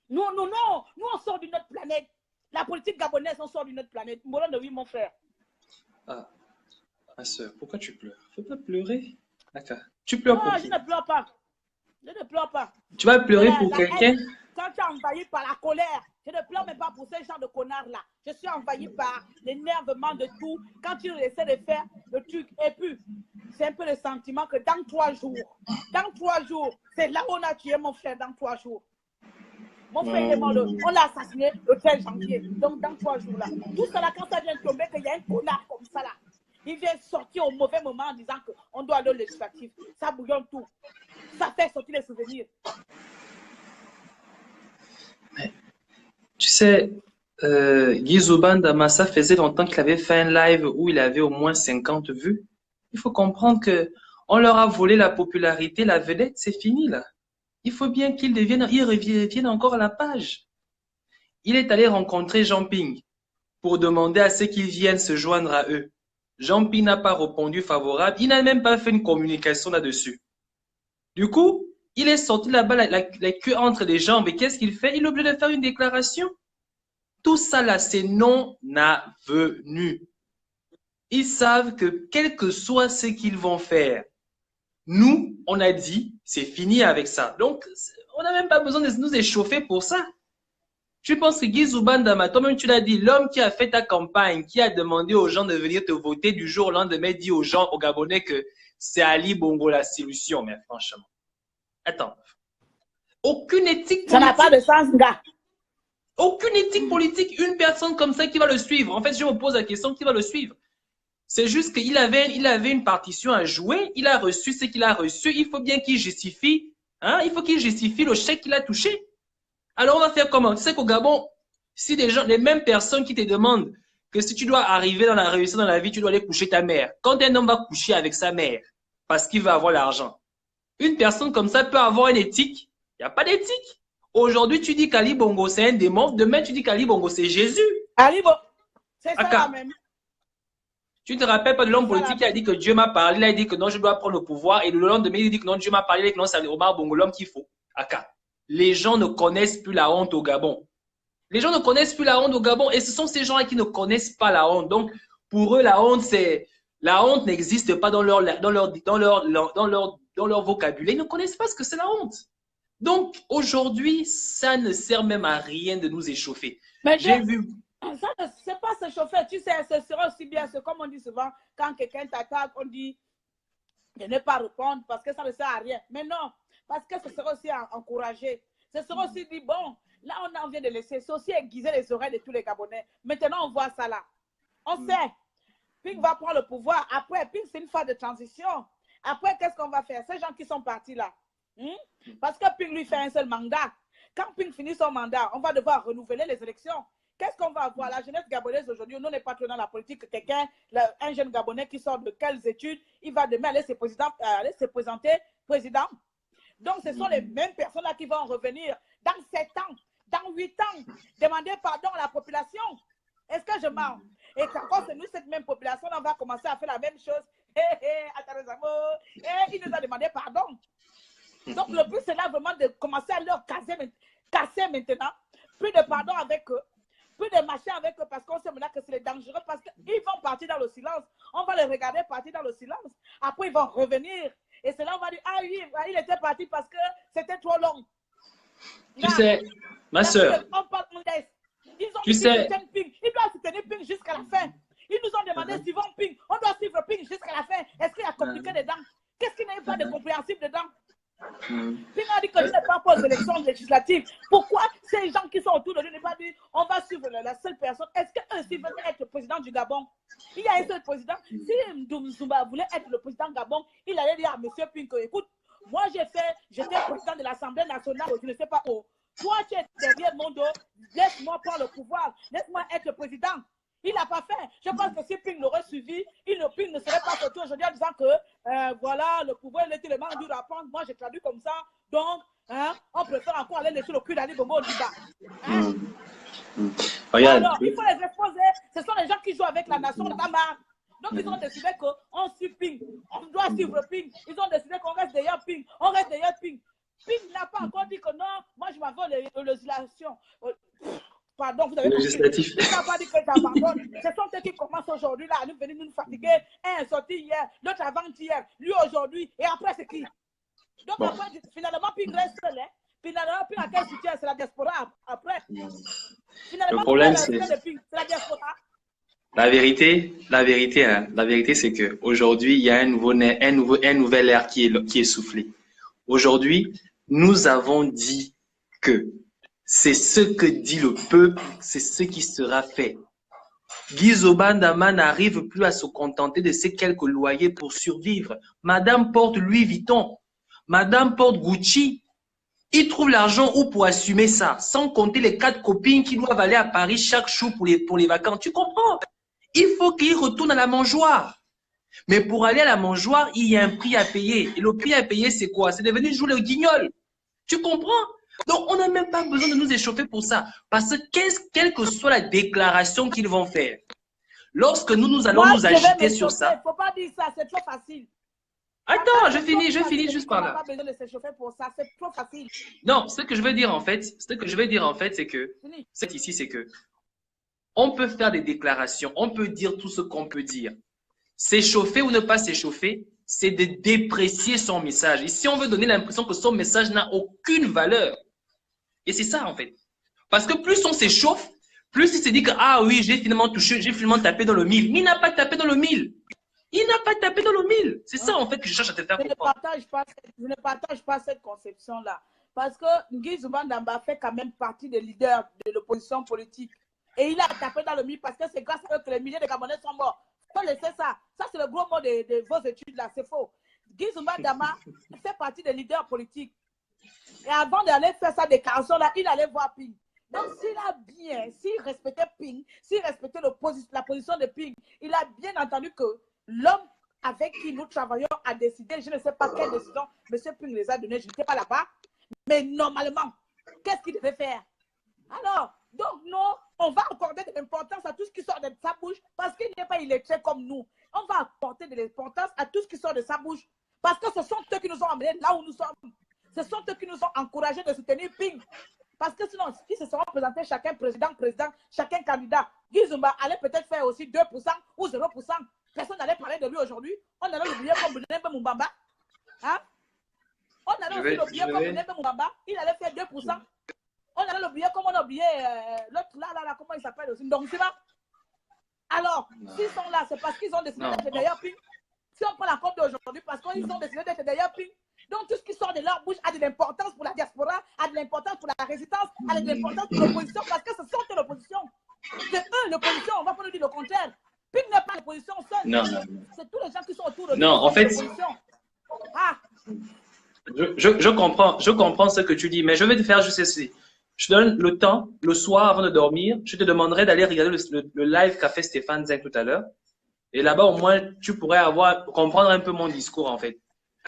Nous, on sort d'une autre planète. La politique gabonaise, on sort d'une autre planète. Oui, mon frère.
Ah, ma soeur, pourquoi tu pleures? Faut pas pleurer. D'accord. Tu pleures pour qui?
Je ne pleure pas. Je ne pleure pas.
Tu vas pleurer pour quelqu'un?
Quand tu es envahi par la colère, je ne pleure même pas pour ces gens de connards-là. Je suis envahi par l'énervement de tout. Quand tu essaies de faire le truc, et puis, c'est un peu le sentiment que dans 3 jours, c'est là où on a tué mon frère, dans 3 jours. Mon frère est mort, on l'a assassiné le 13 janvier. Donc, dans 3 jours là. Tout ça là, quand ça vient tomber, qu'il y a un connard comme ça là, il vient sortir au mauvais moment en disant qu'on doit aller au législatif. Ça bouillonne tout. Ça fait sortir les souvenirs.
Mais, tu sais, Guy Zobanda, ça faisait longtemps qu'il avait fait un live où il avait au moins 50 vues. Il faut comprendre que on leur a volé la popularité, la vedette, c'est fini là. Il faut bien qu'ils reviennent encore à la page. Il est allé rencontrer Jean Ping pour demander à ce qu'ils viennent se joindre à eux. Jean Ping n'a pas répondu favorable. Il n'a même pas fait une communication là-dessus. Du coup, il est sorti là-bas, la queue entre les jambes. Et qu'est-ce qu'il fait? Il est obligé de faire une déclaration. Tout ça là, c'est non avenu. Ils savent que quel que soit ce qu'ils vont faire, nous, on a dit, c'est fini avec ça. Donc, on n'a même pas besoin de nous échauffer pour ça. Je pense que Guy Zobanda, toi-même tu l'as dit, l'homme qui a fait ta campagne, qui a demandé aux gens de venir te voter du jour au lendemain, dit aux gens, aux Gabonais que c'est Ali Bongo la solution. Mais franchement, attends. Aucune éthique politique.
Ça n'a pas de sens, gars.
Aucune éthique politique, une personne comme ça qui va le suivre. En fait, je me pose la question, qui va le suivre? C'est juste qu'il avait une partition à jouer, il a reçu ce qu'il a reçu, il faut bien qu'il justifie, hein, il faut qu'il justifie le chèque qu'il a touché. Alors on va faire comment? Tu sais qu'au Gabon, si les mêmes personnes qui te demandent que si tu dois arriver dans la réussite dans la vie, tu dois aller coucher ta mère. Quand un homme va coucher avec sa mère, parce qu'il va avoir l'argent, une personne comme ça peut avoir une éthique? Il n'y a pas d'éthique. Aujourd'hui, tu dis qu'Ali Bongo, c'est un démon. Demain, tu dis qu'Ali Bongo, c'est Jésus.
Ali Bongo, c'est ça
Aka.
la même.
Tu ne te rappelles pas de l'homme politique qui a dit que Dieu m'a parlé, il a dit que non, je dois prendre le pouvoir, et le lendemain, il dit que non, Dieu m'a parlé, et que non, c'est Omar Bongo, l'homme qu'il faut. Aka. Les gens ne connaissent plus la honte au Gabon. Les gens ne connaissent plus la honte au Gabon, et ce sont ces gens-là qui ne connaissent pas la honte. Donc, pour eux, la honte n'existe pas dans leur vocabulaire. Ils ne connaissent pas ce que c'est la honte. Donc, aujourd'hui, ça ne sert même à rien de nous échauffer. J'ai vu...
Ça, c'est pas se chauffer, tu sais, ce sera aussi bien, c'est comme on dit souvent, quand quelqu'un t'attaque, on dit de ne pas répondre parce que ça ne sert à rien. Mais non, parce que ce sera aussi encouragé. Ce sera aussi dit, bon, là on en vient de laisser, c'est aussi aiguiser les oreilles de tous les Gabonais. Maintenant, on voit ça là. On sait, Ping va prendre le pouvoir. Après, Ping, c'est une phase de transition. Après, qu'est-ce qu'on va faire? Ces gens qui sont partis là. Parce que Ping lui fait un seul mandat. Quand Ping finit son mandat, on va devoir renouveler les élections. Qu'est-ce qu'on va avoir? La jeunesse gabonaise aujourd'hui, nous n'est pas trop dans la politique. Quelqu'un, un jeune Gabonais qui sort de quelles études, il va demain aller se présenter président. Donc, ce sont les mêmes personnes là qui vont revenir dans 7 ans, dans 8 ans, demander pardon à la population. Est-ce que je mens? Et quand c'est nous, cette même population, on va commencer à faire la même chose. Il nous a demandé pardon. Donc, le but, c'est là vraiment de commencer à leur casser maintenant. Plus de pardon avec eux. Plus de marcher avec eux parce qu'on sait maintenant que c'est dangereux parce qu'ils vont partir dans le silence. On va les regarder partir dans le silence. Après, ils vont revenir. Et c'est là on va dire, ah oui, il était parti parce que c'était trop long.
Tu sais, ma soeur.
On parle, on laisse. Ils ont
tu
dit
sais,
Ping. Ils doivent se tenir Ping jusqu'à la fin. Ils nous ont demandé suivant Ping. On doit suivre Ping jusqu'à la fin. Est-ce qu'il y a compliqué dedans? Qu'est-ce qu'il n'y a pas de compréhensible dedans? Ping a dit que je n'ai pas pour les élections législatives. Pourquoi ces gens qui sont autour de lui n'ont pas dit on va suivre la seule personne? Est-ce qu'eux s'ils veulent être le président du Gabon? Il y a un seul président. Si Ndoum Zumba voulait être le président du Gabon, il allait dire à M. Ping que écoute, moi j'étais président de l'Assemblée nationale, je ne sais pas où. Toi tu es derrière mon dos, laisse-moi prendre le pouvoir, laisse-moi être le président. Il n'a pas fait. Je pense que si Ping l'aurait suivi, Ping ne serait pas sorti aujourd'hui en disant que voilà, le pouvoir il est tellement dur à prendre. Moi, j'ai traduit comme ça. Donc, on préfère encore aller laisser le cul d'Ali Bongo au Liban.
Regarde.
Alors, il faut les exposer. Ce sont les gens qui jouent avec la nation de Tamar. Donc, ils ont décidé qu'on suit Ping. On doit suivre Ping. Ils ont décidé qu'on reste derrière Ping. On reste derrière Ping. Ping n'a pas encore dit que non, moi, je m'en vais aux législations. Pardon, vous avez
législatif.
Il n'a pas dit que tu abandonnes. Ce sont ceux qui commencent aujourd'hui là à nous venir nous fatiguer. Un est sorti hier, l'autre avant-hier, lui aujourd'hui, et après c'est qui? Donc bon. Après, finalement, Ping reste seul. Finalement, Ping à quel soutien? C'est la diaspora après. Finalement,
le problème, c'est
la diaspora.
La vérité, c'est que aujourd'hui, il y a un nouvel air qui est soufflé. Aujourd'hui, nous avons dit que c'est ce que dit le peuple, c'est ce qui sera fait. Guy Zobandama n'arrive plus à se contenter de ces quelques loyers pour survivre. Madame porte Louis Vuitton, Madame porte Gucci. Il trouve l'argent où pour assumer ça, sans compter les 4 copines qui doivent aller à Paris chaque jour pour les vacances. Tu comprends? Il faut qu'il retourne à la mangeoire. Mais pour aller à la mangeoire, il y a un prix à payer. Et le prix à payer, c'est quoi? C'est de venir jouer le guignol. Tu comprends? Donc, on n'a même pas besoin de nous échauffer pour ça. Parce que quelle que soit la déclaration qu'ils vont faire, lorsque nous allons nous agiter sur ça.
Il ne faut pas dire ça, c'est trop facile.
Attends, je finis juste par là.
On n'a pas besoin de s'échauffer pour ça, c'est trop facile.
Non, ce que je veux dire en fait, c'est que, on peut faire des déclarations, on peut dire tout ce qu'on peut dire. S'échauffer ou ne pas s'échauffer, c'est de déprécier son message. Et si on veut donner l'impression que son message n'a aucune valeur, et c'est ça en fait. Parce que plus on s'échauffe, plus il se dit que ah oui, j'ai finalement touché, j'ai finalement tapé dans le mille. Mais il n'a pas tapé dans le mille. Il n'a pas tapé dans le mille. C'est ça en fait que je cherche à te faire comprendre.
Je ne partage pas cette conception-là. Parce que Guy Zobandama fait quand même partie des leaders de l'opposition politique. Et il a tapé dans le mille parce que c'est grâce à eux que les milliers de Gabonais sont morts. Il faut laisser ça. Ça, c'est le gros mot de vos études là. C'est faux. Guy Zobandama fait partie des leaders politiques. Et avant d'aller faire sa déclaration là, il allait voir Ping. Donc, s'il respectait Ping, s'il respectait la position de Ping, il a bien entendu que l'homme avec qui nous travaillons a décidé, je ne sais pas quelle décision, M. Ping les a données, je n'étais pas là-bas, mais normalement,
qu'est-ce qu'il devait faire? Alors, donc non, on va accorder de l'importance à tout ce qui sort de sa bouche parce qu'il n'est pas illettré comme nous. On va accorder de l'importance à tout ce qui sort de sa bouche parce que ce sont eux qui nous ont amenés là où nous sommes. Ce sont eux qui nous ont encouragés de soutenir Ping. Parce que sinon, si se seront présentés chacun président, chacun candidat, Guy Zumba allait peut-être faire aussi 2% ou 0%. Personne n'allait parler de lui aujourd'hui. On allait l'oublier comme Nembe Mumbamba. Hein? On allait aussi l'oublier comme Nembe Mumbamba. Il allait faire 2%. On allait l'oublier comme on a oublié l'autre là, comment il s'appelle aussi. Donc, c'est pas. Alors, s'ils sont là, c'est parce qu'ils ont décidé d'être d'ailleurs Ping. Si on prend la compte d'aujourd'hui, parce qu'ils ont décidé d'être d'ailleurs Ping. Donc, tout ce qui sort de leur bouche a de l'importance pour la diaspora, a de l'importance pour la résistance, a de l'importance pour l'opposition, parce que ce sont l'opposition. C'est eux l'opposition, on va pas nous dire le contraire. Ping n'est pas l'opposition seule.
Non.
C'est tous les gens qui sont autour de nous.
Non, en fait, je comprends ce que tu dis, mais je vais te faire juste ceci. Je te donne le temps, le soir avant de dormir, je te demanderai d'aller regarder le live qu'a fait Stéphane Zeng tout à l'heure. Et là-bas, au moins, tu pourrais comprendre un peu mon discours, en fait.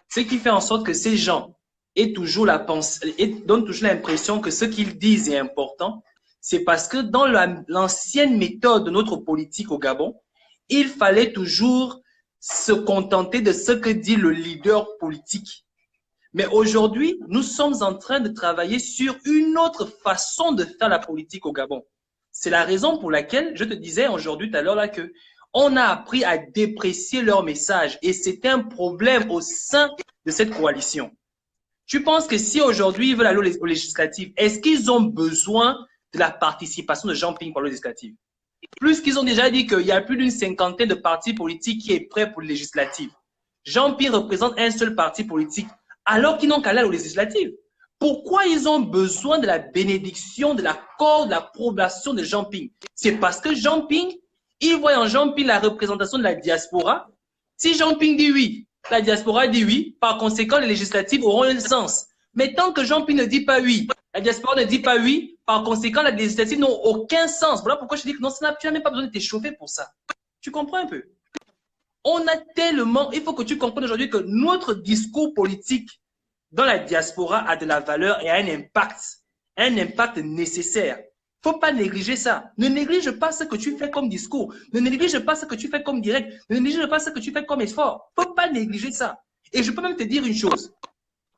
Ce qui fait en sorte que ces gens aient toujours la pensée, et donnent toujours l'impression que ce qu'ils disent est important, c'est parce que dans l'ancienne méthode de notre politique au Gabon, il fallait toujours se contenter de ce que dit le leader politique. Mais aujourd'hui, nous sommes en train de travailler sur une autre façon de faire la politique au Gabon. C'est la raison pour laquelle je te disais aujourd'hui tout à l'heure là que on a appris à déprécier leur message et c'est un problème au sein de cette coalition. Tu penses que si aujourd'hui ils veulent aller aux législatives, est-ce qu'ils ont besoin de la participation de Jean Ping pour les législatives? Plus qu'ils ont déjà dit qu'il y a plus d'une cinquantaine de partis politiques qui est prêt pour les législatives. Jean Ping représente un seul parti politique alors qu'ils n'ont qu'à aller aux législatives. Pourquoi ils ont besoin de la bénédiction, de l'accord, de l'approbation de Jean Ping? C'est parce que Jean Ping, ils voient en Jean Ping la représentation de la diaspora. Si Jean Ping dit oui, la diaspora dit oui, par conséquent, les législatives auront un sens. Mais tant que Jean Ping ne dit pas oui, la diaspora ne dit pas oui, par conséquent, les législatives n'ont aucun sens. Voilà pourquoi je dis que non, tu n'as même pas besoin de t'échauffer pour ça. Tu comprends un peu? On a tellement, il faut que tu comprennes aujourd'hui que notre discours politique dans la diaspora a de la valeur et a un impact nécessaire. Il ne faut pas négliger ça. Ne néglige pas ce que tu fais comme discours. Ne néglige pas ce que tu fais comme direct. Ne néglige pas ce que tu fais comme effort. Il ne faut pas négliger ça. Et je peux même te dire une chose.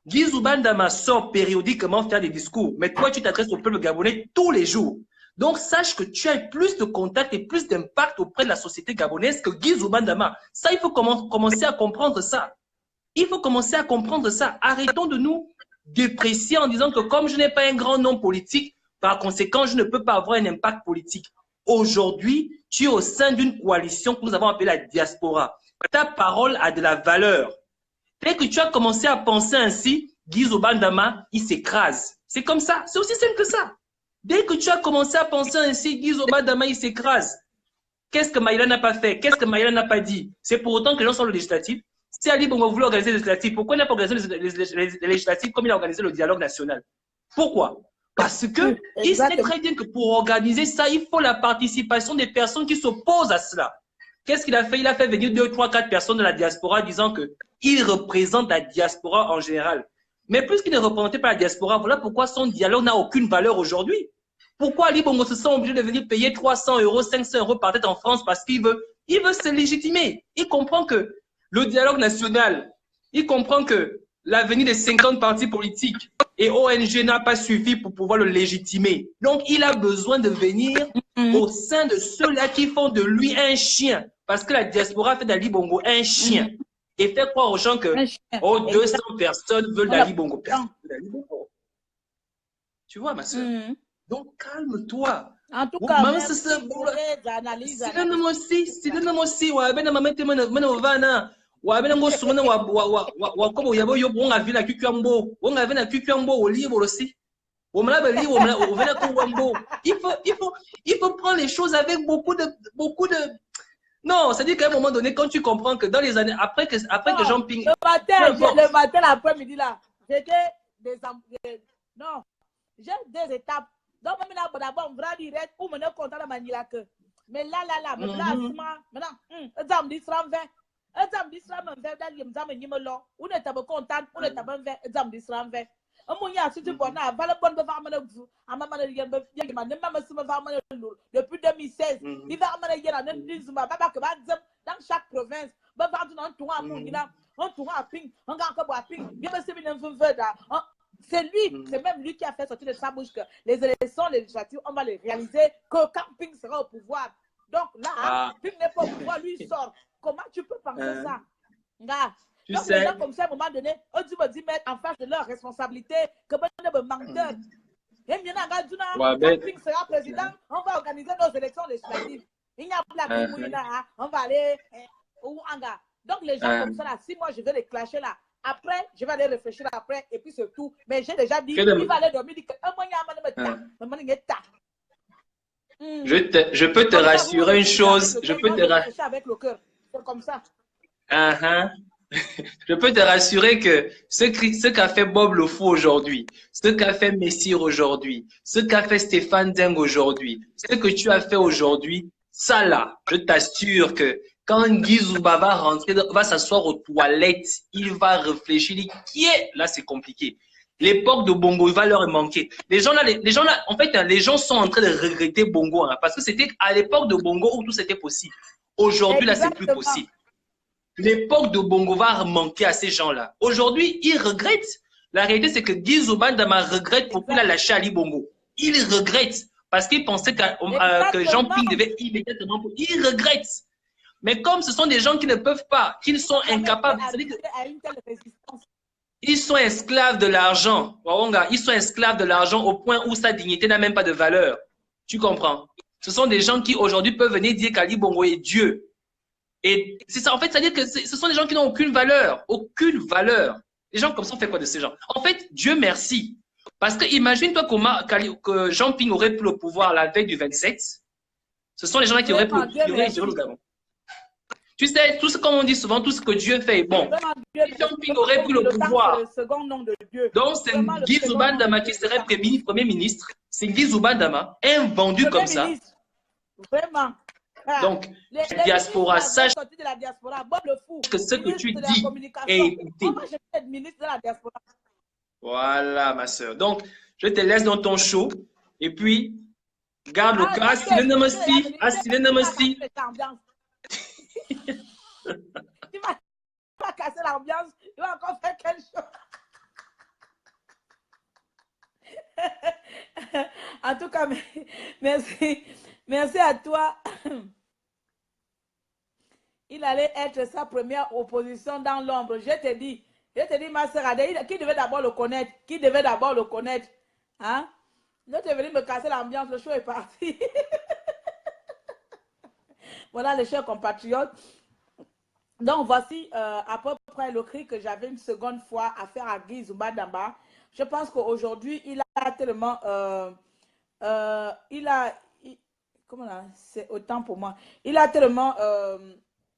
Guy Zubandama sort périodiquement faire des discours, mais toi, tu t'adresses au peuple gabonais tous les jours. Donc, sache que tu as plus de contact et plus d'impact auprès de la société gabonaise que Guy Zubandama. Ça, il faut commencer à comprendre ça. Il faut commencer à comprendre ça. Arrêtons de nous déprécier en disant que comme je n'ai pas un grand nom politique, par conséquent, je ne peux pas avoir un impact politique. Aujourd'hui, tu es au sein d'une coalition que nous avons appelée la diaspora. Ta parole a de la valeur. Dès que tu as commencé à penser ainsi, Guy Zubandama, il s'écrase. C'est comme ça. C'est aussi simple que ça. Dès que tu as commencé à penser ainsi, Guy Zubandama, il s'écrase. Qu'est-ce que Maïla n'a pas fait? Qu'est-ce que Maïla n'a pas dit? C'est pour autant que les gens sont le législatif. Si Ali Bongo voulait organiser les législatives, pourquoi il n'a pas organisé les législatives comme il a organisé le dialogue national? Pourquoi? Parce que il sait très bien que pour organiser ça, il faut la participation des personnes qui s'opposent à cela. Qu'est-ce qu'il a fait? Il a fait venir 2, 3, 4 personnes de la diaspora disant qu'il représente la diaspora en général. Mais puisqu'il ne représentait pas la diaspora, voilà pourquoi son dialogue n'a aucune valeur aujourd'hui. Pourquoi Ali Bongo se sent obligé de venir payer 300 €, 500 € par tête en France parce qu'il veut se légitimer. Il comprend que le dialogue national, il comprend que l'avenir des 50 partis politiques et ONG n'a pas suffi pour pouvoir le légitimer. Donc, il a besoin de venir au sein de ceux-là qui font de lui un chien. Parce que la diaspora fait d'Ali Bongo un chien. Et fait croire aux gens que 200 personnes veulent d'Ali Bongo. Personne veut d'Ali Bongo. Tu vois, ma soeur? Donc, calme-toi.
En tout cas, merci pour les analyses.
Il faut prendre les choses avec beaucoup de... Non, c'est-à-dire qu'à un moment donné, quand tu comprends que dans les années, après que Jean Ping...
Le matin, l'après-midi, là, j'étais non, j'ai des étapes. Donc, d'abord, on va direct, ou on est content de manier la queue. Mais là, maintenant, ça me dit 30 20. Ça me dit 30 20, ou ne t'as pas content, ou ne t'as pas 20, ça me dit 30 20. Depuis 2016, il va dans chaque province. C'est lui, c'est même lui qui a fait sortir de sa bouche que les élections législatives, on va les réaliser que quand Ping sera au pouvoir. Donc là, Ping n'est pas au pouvoir, lui il sort. Comment tu peux penser ça? Donc les gens comme ça, à un moment donné, on dit mettre en face de leur responsabilité que bon ne me manque. Et bien, quand Ping sera président, on va organiser nos élections législatives. Il n'y a pas la on va aller au Anga. Donc les gens comme ça, là, si moi je vais les clasher là, après, je vais aller réfléchir après, et puis c'est tout. Mais j'ai déjà dit, il va aller dormir, il dit que
je peux te rassurer une chose. Je peux te rassurer
avec le cœur. C'est comme ça.
Je peux te rassurer que ce qu'a fait Bob le Fou aujourd'hui, ce qu'a fait Messire aujourd'hui, ce qu'a fait Stéphane Deng aujourd'hui, ce que tu as fait aujourd'hui, ça là, je t'assure que quand Guy Zouba va rentrer, va s'asseoir aux toilettes, il va réfléchir, il dit, qui est? Là, c'est compliqué. L'époque de Bongo, il va leur manquer. Les gens là, en fait, les gens sont en train de regretter Bongo, parce que c'était à l'époque de Bongo où tout c'était possible. Aujourd'hui, là, c'est plus possible. L'époque de Bongo va manquer à ces gens-là. Aujourd'hui, ils regrettent. La réalité, c'est que Guy Zobandama regrette pourquoi il a lâché Ali Bongo. Il regrette parce qu'il pensait que Jean Ping devait immédiatement. Il regrette. Mais comme ce sont des gens qui ne peuvent pas, qu'ils sont incapables, ils sont esclaves de l'argent. Ils sont esclaves de l'argent au point où sa dignité n'a même pas de valeur. Tu comprends? Ce sont des gens qui aujourd'hui peuvent venir dire qu'Ali Bongo est Dieu. Et c'est ça, en fait, c'est-à-dire que ce sont des gens qui n'ont aucune valeur. Aucune valeur. Les gens comme ça, on fait quoi de ces gens? En fait, Dieu merci. Parce que imagine-toi que Jean Ping aurait pris le pouvoir la veille du 27. Ce sont les gens-là qui auraient pris le Gabon. Tu sais, tout ce qu'on dit souvent, tout ce que Dieu fait est bon. Jean Ping aurait pris le pouvoir. Donc, c'est Guy Zobandama qui serait premier ministre. C'est Guy Zobandama, un vendu comme ça.
Vraiment.
Donc, la diaspora, sache que ce que tu dis est écouté. Voilà, ma soeur. Donc, je te laisse dans ton show. Et puis, garde le cas.
Il va casser l'ambiance. Il va encore faire quelque chose. En tout cas, merci. Merci à toi. Il allait être sa première opposition dans l'ombre. Je te dis, ma sœur Adé, qui devait d'abord le connaître? Qui devait d'abord le connaître? Hein? Là, tu es venu me casser l'ambiance, le show est parti. Voilà, les chers compatriotes. Donc, voici à peu près le cri que j'avais une seconde fois à faire à Guy Zobandama. Je pense qu'aujourd'hui, il a tellement... comment là? C'est autant pour moi. Il a tellement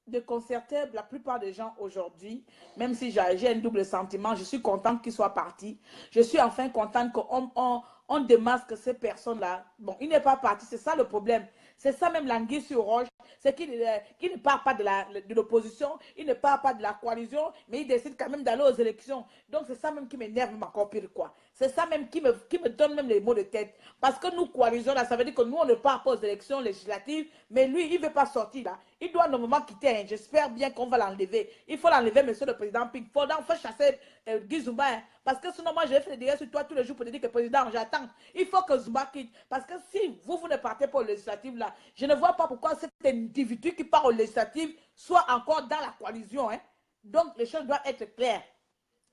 déconcerté la plupart des gens aujourd'hui, même si j'ai un double sentiment. Je suis contente qu'il soit parti. Je suis enfin contente qu'on démasque ces personnes-là. Bon, il n'est pas parti, c'est ça le problème. C'est ça même l'anguille sur roche, c'est qu'il ne parle pas de l'opposition, il ne parle pas de la coalition, mais il décide quand même d'aller aux élections. Donc c'est ça même qui m'énerve encore pire quoi. C'est ça même qui me donne même les mots de tête. Parce que nous, coalition, là, ça veut dire que nous, on ne part pas aux élections législatives, mais lui, il ne veut pas sortir là. Il doit normalement quitter. Hein. J'espère bien qu'on va l'enlever. Il faut l'enlever, monsieur le président Ping. Il faut chasser Guy Zouba. Hein. Parce que sinon, moi, je vais faire des dégâts sur toi tous les jours pour te dire que président, j'attends. Il faut que Zouba quitte. Parce que si vous ne partez pas aux législatives là, je ne vois pas pourquoi cet individu qui part aux législatives soit encore dans la coalition. Hein. Donc, les choses doivent être claires.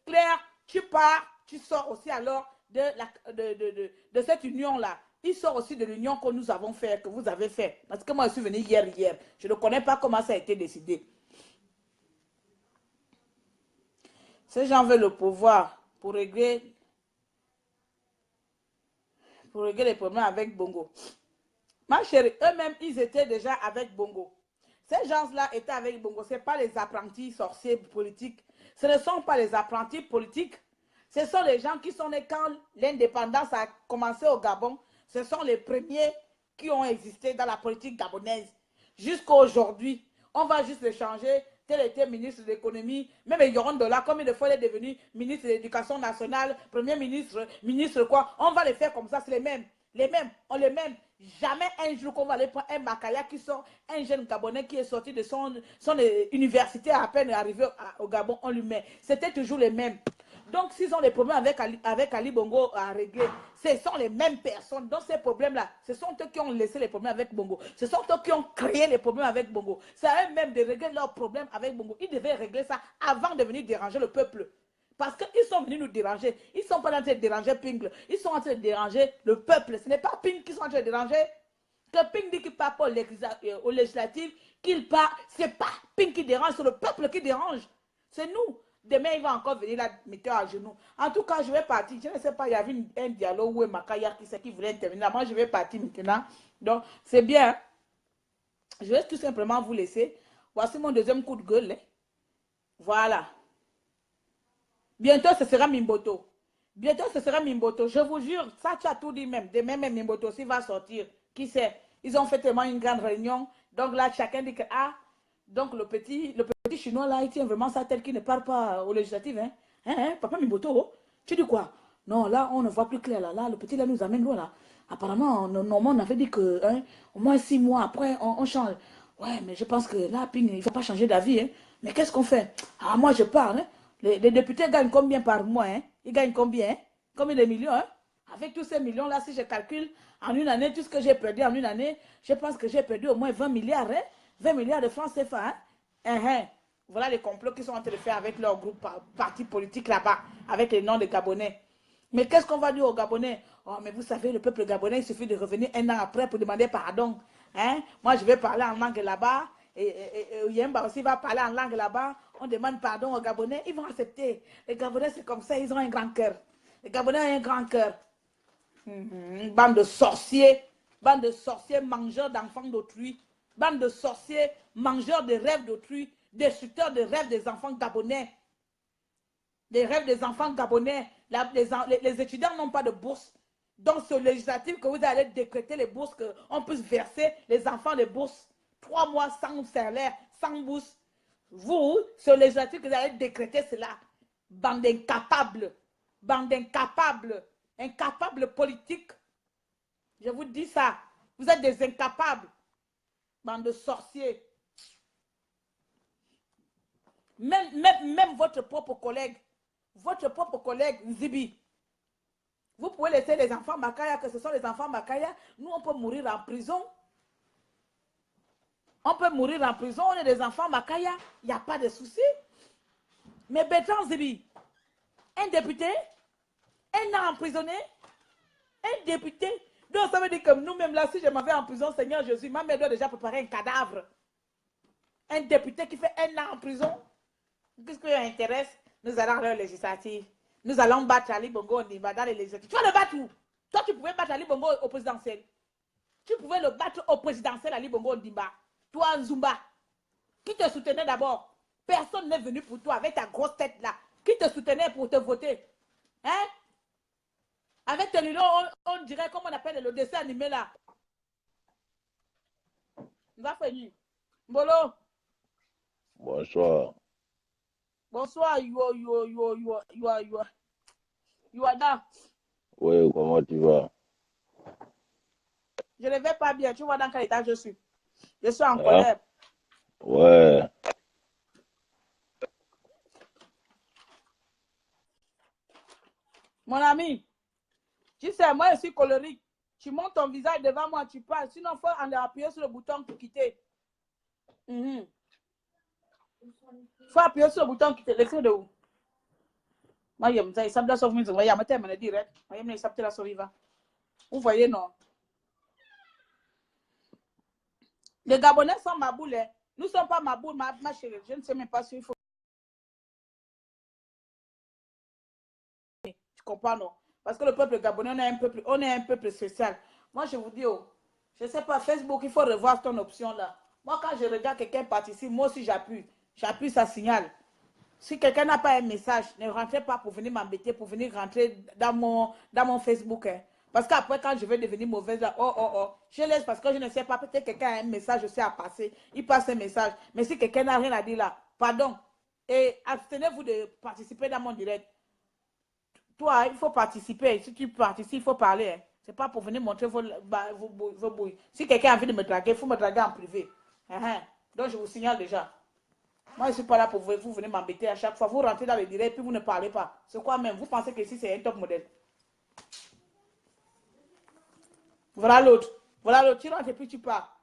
Claire, tu pars, tu sors aussi alors de cette union-là. Il sort aussi de l'union que nous avons fait, que vous avez fait. Parce que moi, je suis venu hier. Je ne connais pas comment ça a été décidé. Ces gens veulent le pouvoir pour régler les problèmes avec Bongo. Ma chérie, eux-mêmes, ils étaient déjà avec Bongo. Ces gens-là étaient avec Bongo. Ce ne sont pas les apprentis sorciers politiques. Ce ne sont pas les apprentis politiques. Ce sont les gens qui sont nés quand l'indépendance a commencé au Gabon. Ce sont les premiers qui ont existé dans la politique gabonaise. Jusqu'à aujourd'hui, on va juste les changer tel était ministre de l'économie, même Yoron Dola, combien de fois il est devenu ministre de l'éducation nationale, premier ministre, ministre quoi, on va les faire comme ça, c'est les mêmes, on les mêmes. Jamais un jour qu'on va aller prendre un Makaya qui sort, un jeune Gabonais qui est sorti de son université à peine arrivé au Gabon, on lui met. C'était toujours les mêmes. Donc, s'ils ont les problèmes avec Ali Bongo à régler, ce sont les mêmes personnes. Donc, ces problèmes-là, ce sont eux qui ont laissé les problèmes avec Bongo. Ce sont eux qui ont créé les problèmes avec Bongo. C'est à eux-mêmes de régler leurs problèmes avec Bongo. Ils devaient régler ça avant de venir déranger le peuple. Parce qu'ils sont venus nous déranger. Ils ne sont pas en train de déranger Ping. Ils sont en train de déranger le peuple. Ce n'est pas Ping qui sont en train de déranger. Que Ping dit qu'il part pas aux législatives, qu'il part, ce n'est pas Ping qui dérange, c'est le peuple qui dérange. C'est nous. Demain, il va encore venir là, mettre à genoux. En tout cas, je vais partir. Je ne sais pas, il y avait un dialogue où Makaya qui voulait intervenir. Moi, je vais partir maintenant. Donc, c'est bien. Je vais tout simplement vous laisser. Voici mon deuxième coup de gueule. Hein. Voilà. Bientôt, ce sera Mimboto. Bientôt, ce sera Mimboto. Je vous jure, ça, tu as tout dit même. Demain, même Mimboto aussi va sortir. Qui sait? Ils ont fait tellement une grande réunion. Donc là, chacun dit que, ah, donc le petit chinois là, il tient vraiment sa tête qui ne parle pas aux législatives. Hein, papa Mimboto, tu dis quoi? Non, là, on ne voit plus clair. Là, le petit là nous amène loin là. Apparemment, normalement, on avait dit que, hein, au moins 6 mois après, on change. Ouais, mais je pense que là, Ping, il ne faut pas changer d'avis. Hein. Mais qu'est-ce qu'on fait? Ah, moi, je parle. Hein. Les députés gagnent combien par mois? Hein? Ils gagnent combien? Hein? Combien de millions? Hein? Avec tous ces millions-là, si je calcule en une année, tout ce que j'ai perdu en une année, je pense que j'ai perdu au moins 20 milliards. Hein? 20 milliards de francs CFA. Hein? Voilà les complots qu'ils sont en train de faire avec leur groupe parti politique là-bas, avec les noms des Gabonais. Mais qu'est-ce qu'on va dire aux Gabonais? Oh, mais vous savez, le peuple gabonais, il suffit de revenir un an après pour demander pardon. Hein? Moi, je vais parler en langue là-bas. Et Yemba aussi va parler en langue là-bas. On demande pardon aux Gabonais. Ils vont accepter. Les Gabonais, c'est comme ça. Ils ont un grand cœur. Les Gabonais ont un grand cœur. Bande de sorciers. Bande de sorciers mangeurs d'enfants d'autrui. Bande de sorciers mangeurs de rêves d'autrui. Destructeurs de rêves des enfants gabonais. Des rêves des enfants gabonais. Les étudiants n'ont pas de bourse. Donc, c'est législatif que vous allez décréter les bourses, qu'on puisse verser les enfants les bourses. 3 mois sans salaire, sans bourse. Vous, c'est législatif que vous allez décréter cela. Bande d'incapables. Bande d'incapables. Incapables politiques. Je vous dis ça. Vous êtes des incapables. Bande de sorciers. Même votre propre collègue, Nzibi, vous pouvez laisser les enfants Makaya, que ce sont les enfants Makaya. Nous, on peut mourir en prison. On peut mourir en prison, on est des enfants Makaya. Il n'y a pas de souci. Mais Bertrand Zibi, un député, un an emprisonné, un député. Donc ça veut dire que nous-mêmes là, si je m'avais en prison, Seigneur Jésus, ma mère doit déjà préparer un cadavre. Un député qui fait un an en prison. Qu'est-ce qui intéresse? Nous allons à la législative. Nous allons battre Ali Bongo Ondimba dans les législatives. Tu vas le battre où? Toi, tu pouvais battre Ali Bongo au présidentiel. Tu pouvais le battre au présidentiel, Ali Bongo Ondimba. Toi, Nzumba, qui te soutenait d'abord? Personne n'est venu pour toi avec ta grosse tête là. Qui te soutenait pour te voter? Hein? Avec tes lunettes, on dirait, comment on appelle le dessin animé là. On va finir. Mbolo.
Bonsoir.
Bonsoir, you are là.
Oui, comment tu vas?
Je ne vais pas bien. Tu vois dans quel état je suis. Je suis en colère.
Ouais.
Mon ami, tu sais, moi je suis colérique. Tu montes ton visage devant moi, tu parles. Sinon, il faut appuyer sur le bouton pour quitter. Il faut appuyer sur le bouton pour quitter. L'écrit de où? Moi, je me ça doit sauver mes oreilles. Je me termine direct. Moi, je me dis, la sauver. Vous voyez, non? Les Gabonais sont maboule. Nous ne sommes pas maboule, ma chérie. Je ne sais même pas s'il faut. Tu comprends, non? Parce que le peuple gabonais, on est un peuple social. Moi, je vous dis, oh, je ne sais pas, Facebook, il faut revoir ton option là. Moi, quand je regarde quelqu'un participe, moi aussi j'appuie. J'appuie, ça signale. Si quelqu'un n'a pas un message, ne rentrez pas pour venir m'embêter, pour venir rentrer dans mon Facebook. Hein. Parce qu'après, quand je vais devenir mauvaise, là, je laisse parce que je ne sais pas, peut-être quelqu'un a un message aussi à passer. Il passe un message. Mais si quelqu'un n'a rien à dire là, Pardon. Et abstenez-vous de participer dans mon direct. Toi, il faut participer. Si tu participes, il faut parler. Hein. Ce n'est pas pour venir montrer vos bouilles. Si quelqu'un a envie de me draguer, il faut me draguer en privé. Donc, je vous signale déjà. Moi, je ne suis pas là pour vous venir m'embêter à chaque fois. Vous rentrez dans le direct puis vous ne parlez pas. C'est quoi même? Vous pensez que ici, c'est un top modèle. Voilà l'autre. Voilà l'autre. Tu rentres et puis tu pars.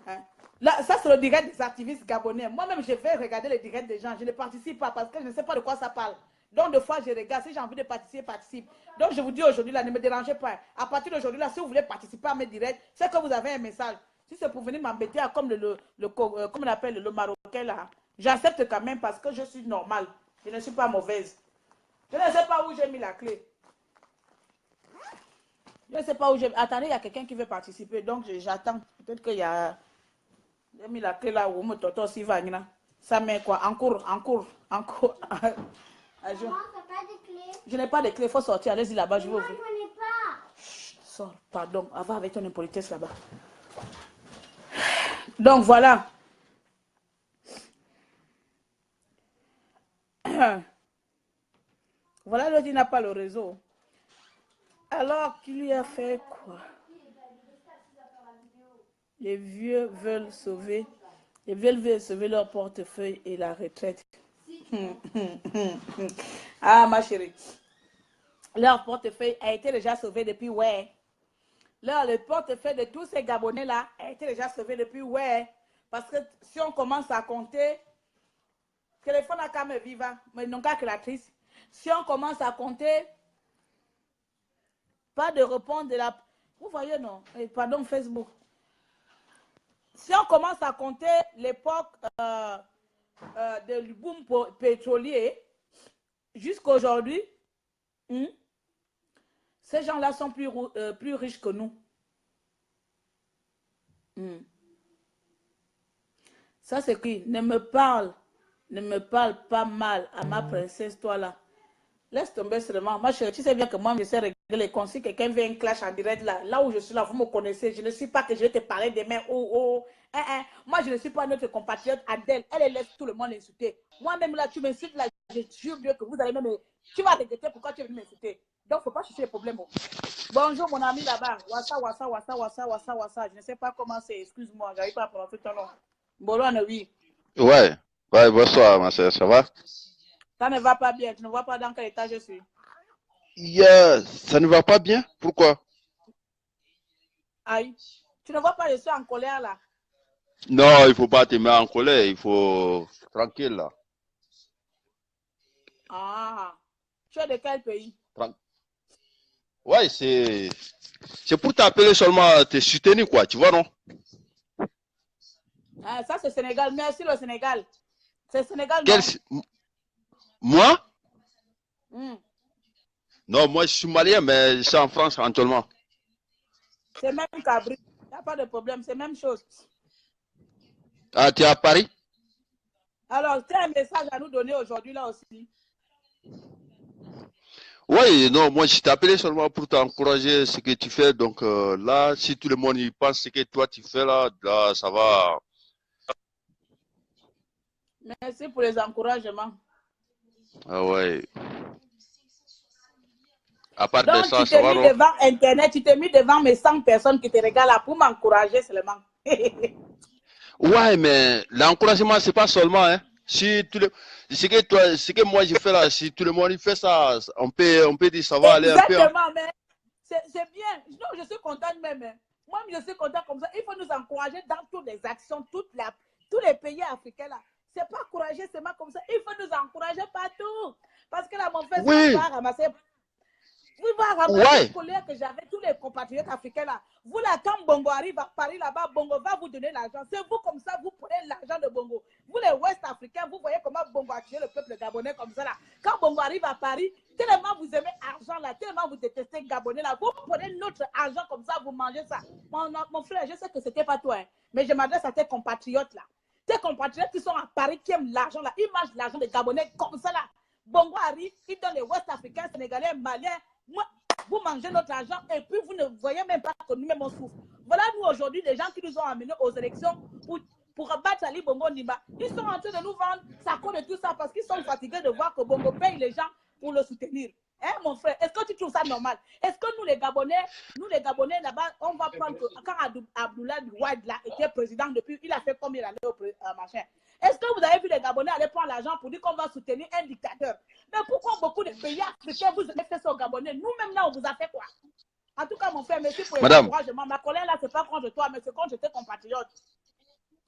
Hein? Là, ça, c'est le direct des activistes gabonais. Moi-même, je vais regarder le direct des gens. Je ne participe pas parce que je ne sais pas de quoi ça parle. Donc, des fois, je regarde. Si j'ai envie de participer, participe. Donc, je vous dis aujourd'hui, là, ne me dérangez pas. À partir d'aujourd'hui, là, si vous voulez participer à mes directs, c'est que vous avez un message. Si c'est pour venir m'embêter, comme comme on appelle le Marocain, là, j'accepte quand même parce que je suis normale. Je ne suis pas mauvaise. Je ne sais pas où j'ai mis la clé. Je ne sais pas où j'ai... Attendez, il y a quelqu'un qui veut participer. Donc, j'attends. Peut-être qu'il y a... J'ai mis la clé là où me toto si va. Ça met quoi? En cours. Je n'ai pas de clé. Il faut sortir. Allez-y là-bas. Je vais ouvrir. Sors. Pardon. Va avec ton impolitesse là-bas. Donc, voilà. Voilà, l'autre, il n'a pas le réseau. Alors, qui lui a fait quoi? Les vieux veulent sauver. Les vieux veulent sauver leur portefeuille et la retraite. Ah, ma chérie. Leur portefeuille a été déjà sauvé depuis, ouais. Le portefeuille de tous ces Gabonais-là a été déjà sauvé depuis, ouais. Parce que si on commence à compter, téléphone à Kame Viva, mais non qu'à créatrice. Si on commence à compter, pas de répondre de la... Vous voyez, non? Pardon, Facebook. Si on commence à compter l'époque du boom pétrolier jusqu'à aujourd'hui, ces gens-là sont plus riches que nous. Ça, c'est qui? Ne me parle pas mal à ma princesse, toi là. Laisse tomber seulement. Ma chérie, tu sais bien que moi, je sais régler les comptes. Si quelqu'un vient un clash en direct là où je suis là, vous me connaissez. Je ne suis pas que je vais te parler demain. Moi, je ne suis pas notre compatriote Adèle. Elle laisse tout le monde l'insulter. Moi-même là, tu m'insultes là. Je jure Dieu que vous allez même... Tu vas regretter pourquoi tu es venu m'insulter. Donc, il ne faut pas chercher les problèmes. Bonjour, mon ami là-bas. Wassa. Je ne sais pas comment c'est. Excuse-moi, je n'arrive pas à prononcer ton nom. Bolon, oui.
Ouais, bonsoir, ma soeur, ça va?
Ça ne va pas bien. Tu ne vois pas dans quel état je suis.
Ça ne va pas bien? Pourquoi?
Aïe. Tu ne vois pas, je suis en colère là.
Non, il ne faut pas te mettre en colère. Il faut... Tranquille là.
Ah. Tu es de quel pays?
Ouais, c'est pour t'appeler seulement, te soutenir quoi, tu vois, non?
Ah, ça c'est Sénégal. Merci le Sénégal. C'est Sénégal, non?
Moi? Non, moi je suis malien, mais je suis en France actuellement.
C'est même Cabri. Il n'y a pas de problème, c'est la même chose.
Ah, tu es à Paris?
Alors, tu as un message à nous donner aujourd'hui là aussi?
Oui, non, moi je t'ai appelé seulement pour t'encourager ce que tu fais. Donc là, si tout le monde y pense ce que toi tu fais là, ça va.
Merci pour les encouragements.
Ah ouais. À part
donc,
de ça,
tu t'es mis devant Internet, tu t'es mis devant mes 100 personnes qui te regardent là pour m'encourager seulement.
Ouais, mais l'encouragement, c'est pas seulement, hein. Si tout le... ce que moi je fais là, si tout le monde fait ça, on peut dire ça va aller un peu.
Exactement, mais c'est bien. Non, je suis contente même. Hein. Moi, je suis contente comme ça. Il faut nous encourager dans toutes les actions, tous les pays africains là. C'est pas encourager seulement comme ça. Il faut nous encourager partout. Parce que là, mon frère, va ramasser. Vous va ramasser la colère que j'avais, tous les compatriotes africains là. Vous là, quand Bongo arrive à Paris là-bas, Bongo va vous donner l'argent. C'est vous comme ça, vous prenez l'argent de Bongo. Vous les Ouest africains, vous voyez comment Bongo a tué le peuple gabonais comme ça là. Quand Bongo arrive à Paris, tellement vous aimez argent là, tellement vous détestez Gabonais là, vous prenez notre argent comme ça, vous mangez ça. Mon frère, je sais que c'était pas toi, hein, mais je m'adresse à tes compatriotes là. Tes compatriotes qui sont à Paris, qui aiment l'argent là, ils mangent l'argent des Gabonais comme ça là. Bongo arrive, il donne les Ouest africains, Sénégalais, Maliens. Moi, vous mangez notre argent et puis vous ne voyez même pas que nous-mêmes on souffre. Voilà nous aujourd'hui, les gens qui nous ont amenés aux élections pour battre Ali Bongo Nimba. Ils sont en train de nous vendre ça cause de tout ça parce qu'ils sont fatigués de voir que Bongo paye les gens pour le soutenir. Hein, mon frère, est-ce que tu trouves ça normal? Est-ce que nous les Gabonais là-bas, on va prendre que quand Abdoulaye Wade là était président depuis, il a fait combien d'années au machin? Est-ce que vous avez vu les Gabonais aller prendre l'argent pour dire qu'on va soutenir un dictateur? Mais pourquoi beaucoup de pays africains vous avez fait ça aux Gabonais? Nous-mêmes là, on vous a fait quoi? En tout cas, mon frère, merci pour l'encouragement. Ma colère là, c'est pas contre toi, mais c'est contre tes compatriotes.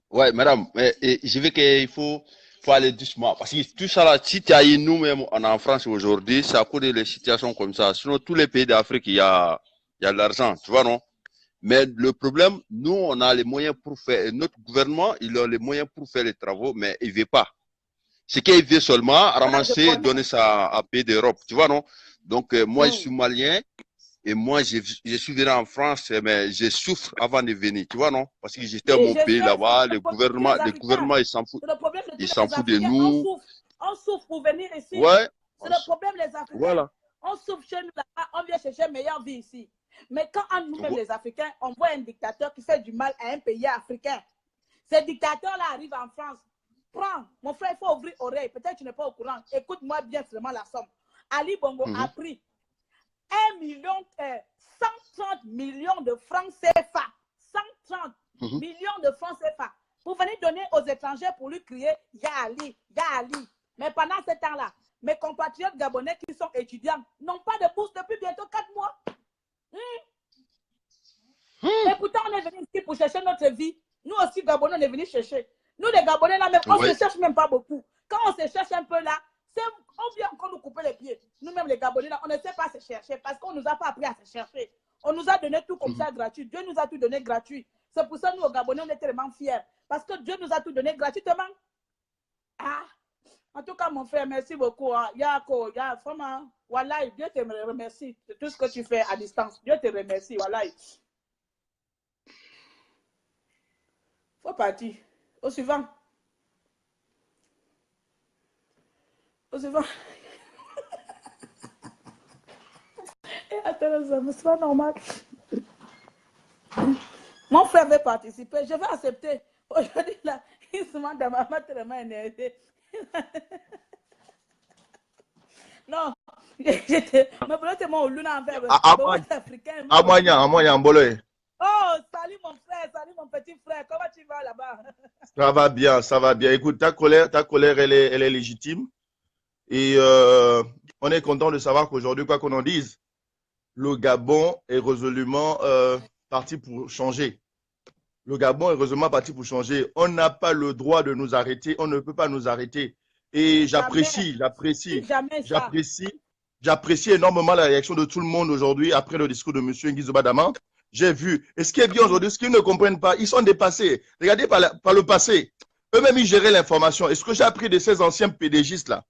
Ouais, madame, mais je veux qu'il faut aller doucement. Parce que tout ça là, si tu as eu nous-mêmes en France aujourd'hui, c'est à cause des situations comme ça. Sinon, tous les pays d'Afrique, il y a de l'argent, tu vois, non? Mais le problème, nous, on a les moyens pour faire, notre gouvernement, il a les moyens pour faire les travaux, mais il ne veut pas. Ce qu'il veut seulement, ramasser, donner ça à pays d'Europe, tu vois, non? Donc, moi, je suis malien. Et moi, je suis venu en France, mais je souffre avant de venir, tu vois, non? Parce que j'étais à mon pays là-bas, le gouvernement, il s'en fout. Il s'en fout de nous.
On souffre pour venir ici.
Ouais.
C'est le problème, les Africains.
Voilà.
On souffre chez nous là-bas, on vient chercher une meilleure vie ici. Mais quand nous-mêmes, les Africains, on voit un dictateur qui fait du mal à un pays africain, ce dictateur-là arrive en France. Prends, mon frère, il faut ouvrir oreille. Peut-être que tu n'es pas au courant. Écoute-moi bien seulement la somme. Ali Bongo a pris 130 millions de francs CFA. 130 millions de francs CFA. Pour venir donner aux étrangers pour lui crier Ya Ali, Ya Ali. Mais pendant ce temps-là, mes compatriotes gabonais qui sont étudiants n'ont pas de bourse depuis bientôt 4 mois. Et pourtant, on est venu ici pour chercher notre vie. Nous aussi, Gabonais, on est venus chercher. Nous, les Gabonais, là, même, on ne se cherche même pas beaucoup. Quand on se cherche un peu là, on vient encore nous couper les pieds. Nous-mêmes, les Gabonais, là, on ne sait pas se chercher parce qu'on ne nous a pas appris à se chercher. On nous a donné tout comme ça gratuit. Dieu nous a tout donné gratuit. C'est pour ça que nous, aux Gabonais, on est tellement fiers. Parce que Dieu nous a tout donné gratuitement. Ah! En tout cas, mon frère, merci beaucoup. Yako, vraiment, voilà, Dieu te remercie de tout ce que tu fais à distance. Dieu te remercie, voilà. Faut partir. Au suivant. Au suivant. Et attends, c'est pas normal. Mon frère veut participer. Je vais accepter. Aujourd'hui, là, il se demande à maman tellement énervé. Non, j'étais. Mais pour le moment, au luna en fait. Africain. Oh, salut mon frère, salut mon petit frère. Comment tu vas là-bas?
Ça va bien, ça va bien. Écoute, ta colère, elle est légitime. Et on est content de savoir qu'aujourd'hui, quoi qu'on en dise, le Gabon est résolument parti pour changer. Le Gabon est résolument parti pour changer. On n'a pas le droit de nous arrêter. On ne peut pas nous arrêter. Et j'apprécie énormément la réaction de tout le monde aujourd'hui après le discours de M. Nguizo Badama. J'ai vu. Et ce qui est bien aujourd'hui, ce qu'ils ne comprennent pas, ils sont dépassés. Regardez par le passé. Eux-mêmes, ils géraient l'information. Et ce que j'ai appris de ces anciens PDGistes là,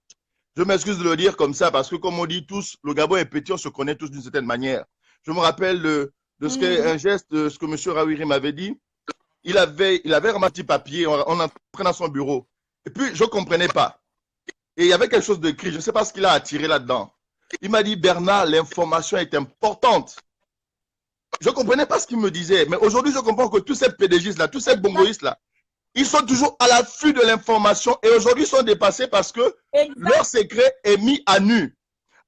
je m'excuse de le dire comme ça, parce que comme on dit tous, le Gabon est petit, on se connaît tous d'une certaine manière. Je me rappelle de ce un geste, de ce que M. Rawiri m'avait dit. Il avait ramassé un petit papier, on entrait dans son bureau. Et puis, je ne comprenais pas. Et il y avait quelque chose d'écrit, je ne sais pas ce qu'il a attiré là-dedans. Il m'a dit, Bernard, l'information est importante. Je ne comprenais pas ce qu'il me disait, mais aujourd'hui, je comprends que tous ces PDGistes-là, tous ces bongoïstes-là, ils sont toujours à l'affût de l'information et aujourd'hui, ils sont dépassés parce que leur secret est mis à nu.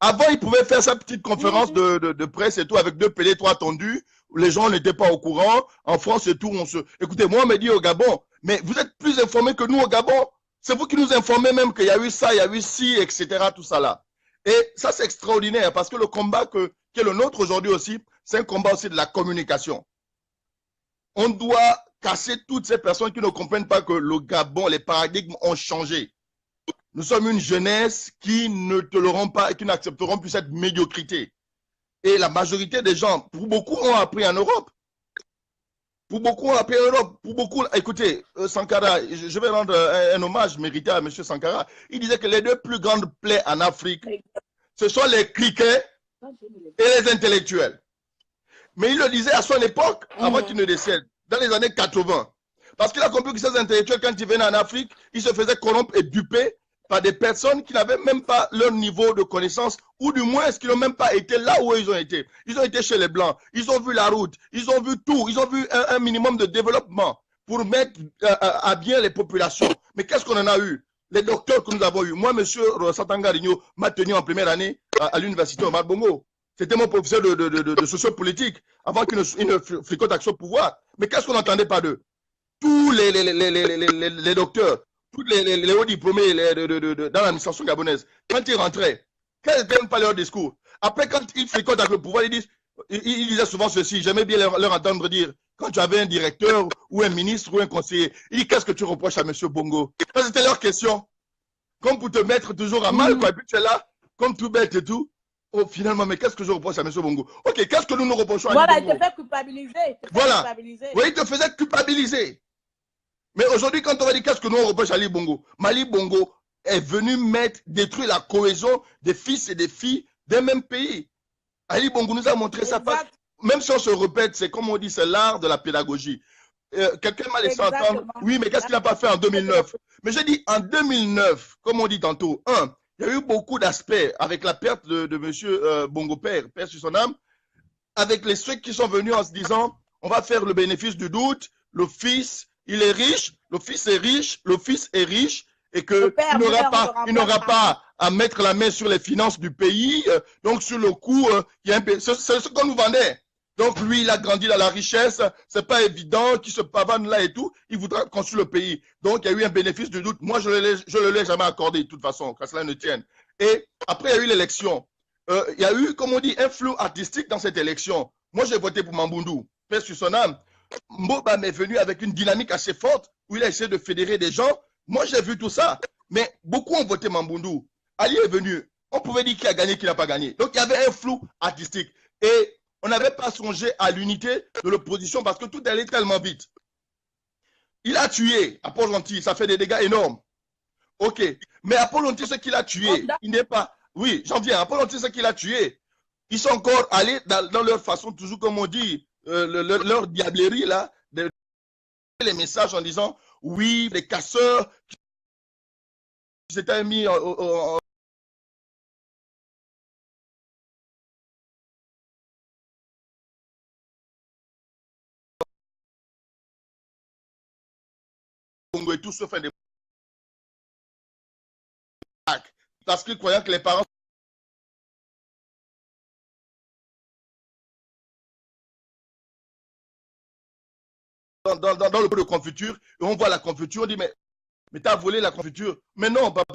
Avant, ils pouvaient faire sa petite conférence de presse et tout avec 2 PD, 3 tendus. Les gens n'étaient pas au courant. En France et tout, Écoutez, moi, on me dit au Gabon, mais vous êtes plus informés que nous au Gabon. C'est vous qui nous informez même qu'il y a eu ça, il y a eu ci, etc. Tout ça là. Et ça, c'est extraordinaire parce que le combat qui est le nôtre aujourd'hui aussi, c'est un combat aussi de la communication. On doit casser toutes ces personnes qui ne comprennent pas que le Gabon, les paradigmes ont changé. Nous sommes une jeunesse qui ne tolérerait pas, qui n'accepteront plus cette médiocrité. Et la majorité des gens, pour beaucoup, ont appris en Europe. Pour beaucoup, écoutez, Sankara, je vais rendre un hommage mérité à M. Sankara. Il disait que les 2 plus grandes plaies en Afrique, ce sont les cliquets et les intellectuels. Mais il le disait à son époque, avant qu'il ne décède, dans les années 80. Parce qu'il a compris que ces intellectuels, quand ils venaient en Afrique, ils se faisaient corrompre et duper par des personnes qui n'avaient même pas leur niveau de connaissance, ou du moins, qui n'ont même pas été là où ils ont été. Ils ont été chez les Blancs, ils ont vu la route, ils ont vu tout, ils ont vu un minimum de développement. pour mettre à bien les populations. Mais qu'est-ce qu'on en a eu? Les docteurs que nous avons eu. Moi, M. Satanga Rigno m'a tenu en première année à l'université Omar Bongo. C'était mon professeur de sociopolitique avant qu'il ne fricote action au pouvoir. Mais qu'est-ce qu'on n'entendait pas d'eux? Tous les docteurs, tous les hauts diplômés dans l'administration gabonaise, quand ils rentraient, quels n'étaient même pas leur discours? Après, quand ils fricotent avec le pouvoir, ils disaient souvent ceci. J'aimais bien leur entendre dire, quand tu avais un directeur ou un ministre ou un conseiller, il dit, qu'est-ce que tu reproches à M. Bongo? Ça, c'était leur question. Comme pour te mettre toujours à mal, quoi. Et puis tu es là, comme tout bête et tout. Oh, finalement, mais qu'est-ce que je reproche à M. Bongo? Ok, qu'est-ce que nous reprochons à M. Bongo?
Voilà, il te fait culpabiliser.
Voilà. Oui, il te faisait culpabiliser. Mais aujourd'hui, quand on va dire qu'est-ce que nous reproche à Ali Bongo, Mali Bongo est venu détruire la cohésion des fils et des filles d'un même pays. Ali Bongo nous a montré ça. Même si on se répète, c'est comme on dit, c'est l'art de la pédagogie. Quelqu'un m'a laissé entendre, oui, mais qu'est-ce qu'il n'a pas fait en 2009? Mais j'ai dit, en 2009, comme on dit tantôt, il y a eu beaucoup d'aspects avec la perte de M. Bongo Père sur son âme, avec les ceux qui sont venus en se disant, on va faire le bénéfice du doute, le fils, il est riche, le fils est riche, le fils est riche, et qu'il n'aura pas à mettre la main sur les finances du pays, donc sur le coup, c'est ce qu'on nous vendait. Donc lui, il a grandi dans la richesse, c'est pas évident qu'il se pavane là et tout, il voudra construire le pays. Donc il y a eu un bénéfice du doute. Moi, je ne l'ai jamais accordé de toute façon, qu'à cela ne tienne. Et après, il y a eu l'élection. Il y a eu, comme on dit, un flou artistique dans cette élection. Moi, j'ai voté pour Mambundu, paix sur son âme. Mboba m'est venu avec une dynamique assez forte, où il a essayé de fédérer des gens. Moi, j'ai vu tout ça. Mais beaucoup ont voté Mambundu. Ali est venu. On pouvait dire qui a gagné, qui n'a pas gagné. Donc, il y avait un flou artistique. Et on n'avait pas songé à l'unité de l'opposition parce que tout allait tellement vite. Il a tué à Port-Gentil, ça fait des dégâts énormes. Ok. Mais à Port-Gentil, ce qu'il a tué, il n'est pas... Oui, j'en viens. À Port-Gentil, ce qu'il a tué, ils sont encore allés dans leur façon, toujours comme on dit, leur diablerie, là, les messages en disant, oui, les casseurs qui s'étaient mis en Congo et tout se fait des parce qu'ils croyaient que les parents dans le pot de confiture et on voit la confiture, on dit mais t'as volé la confiture. Mais non, papa.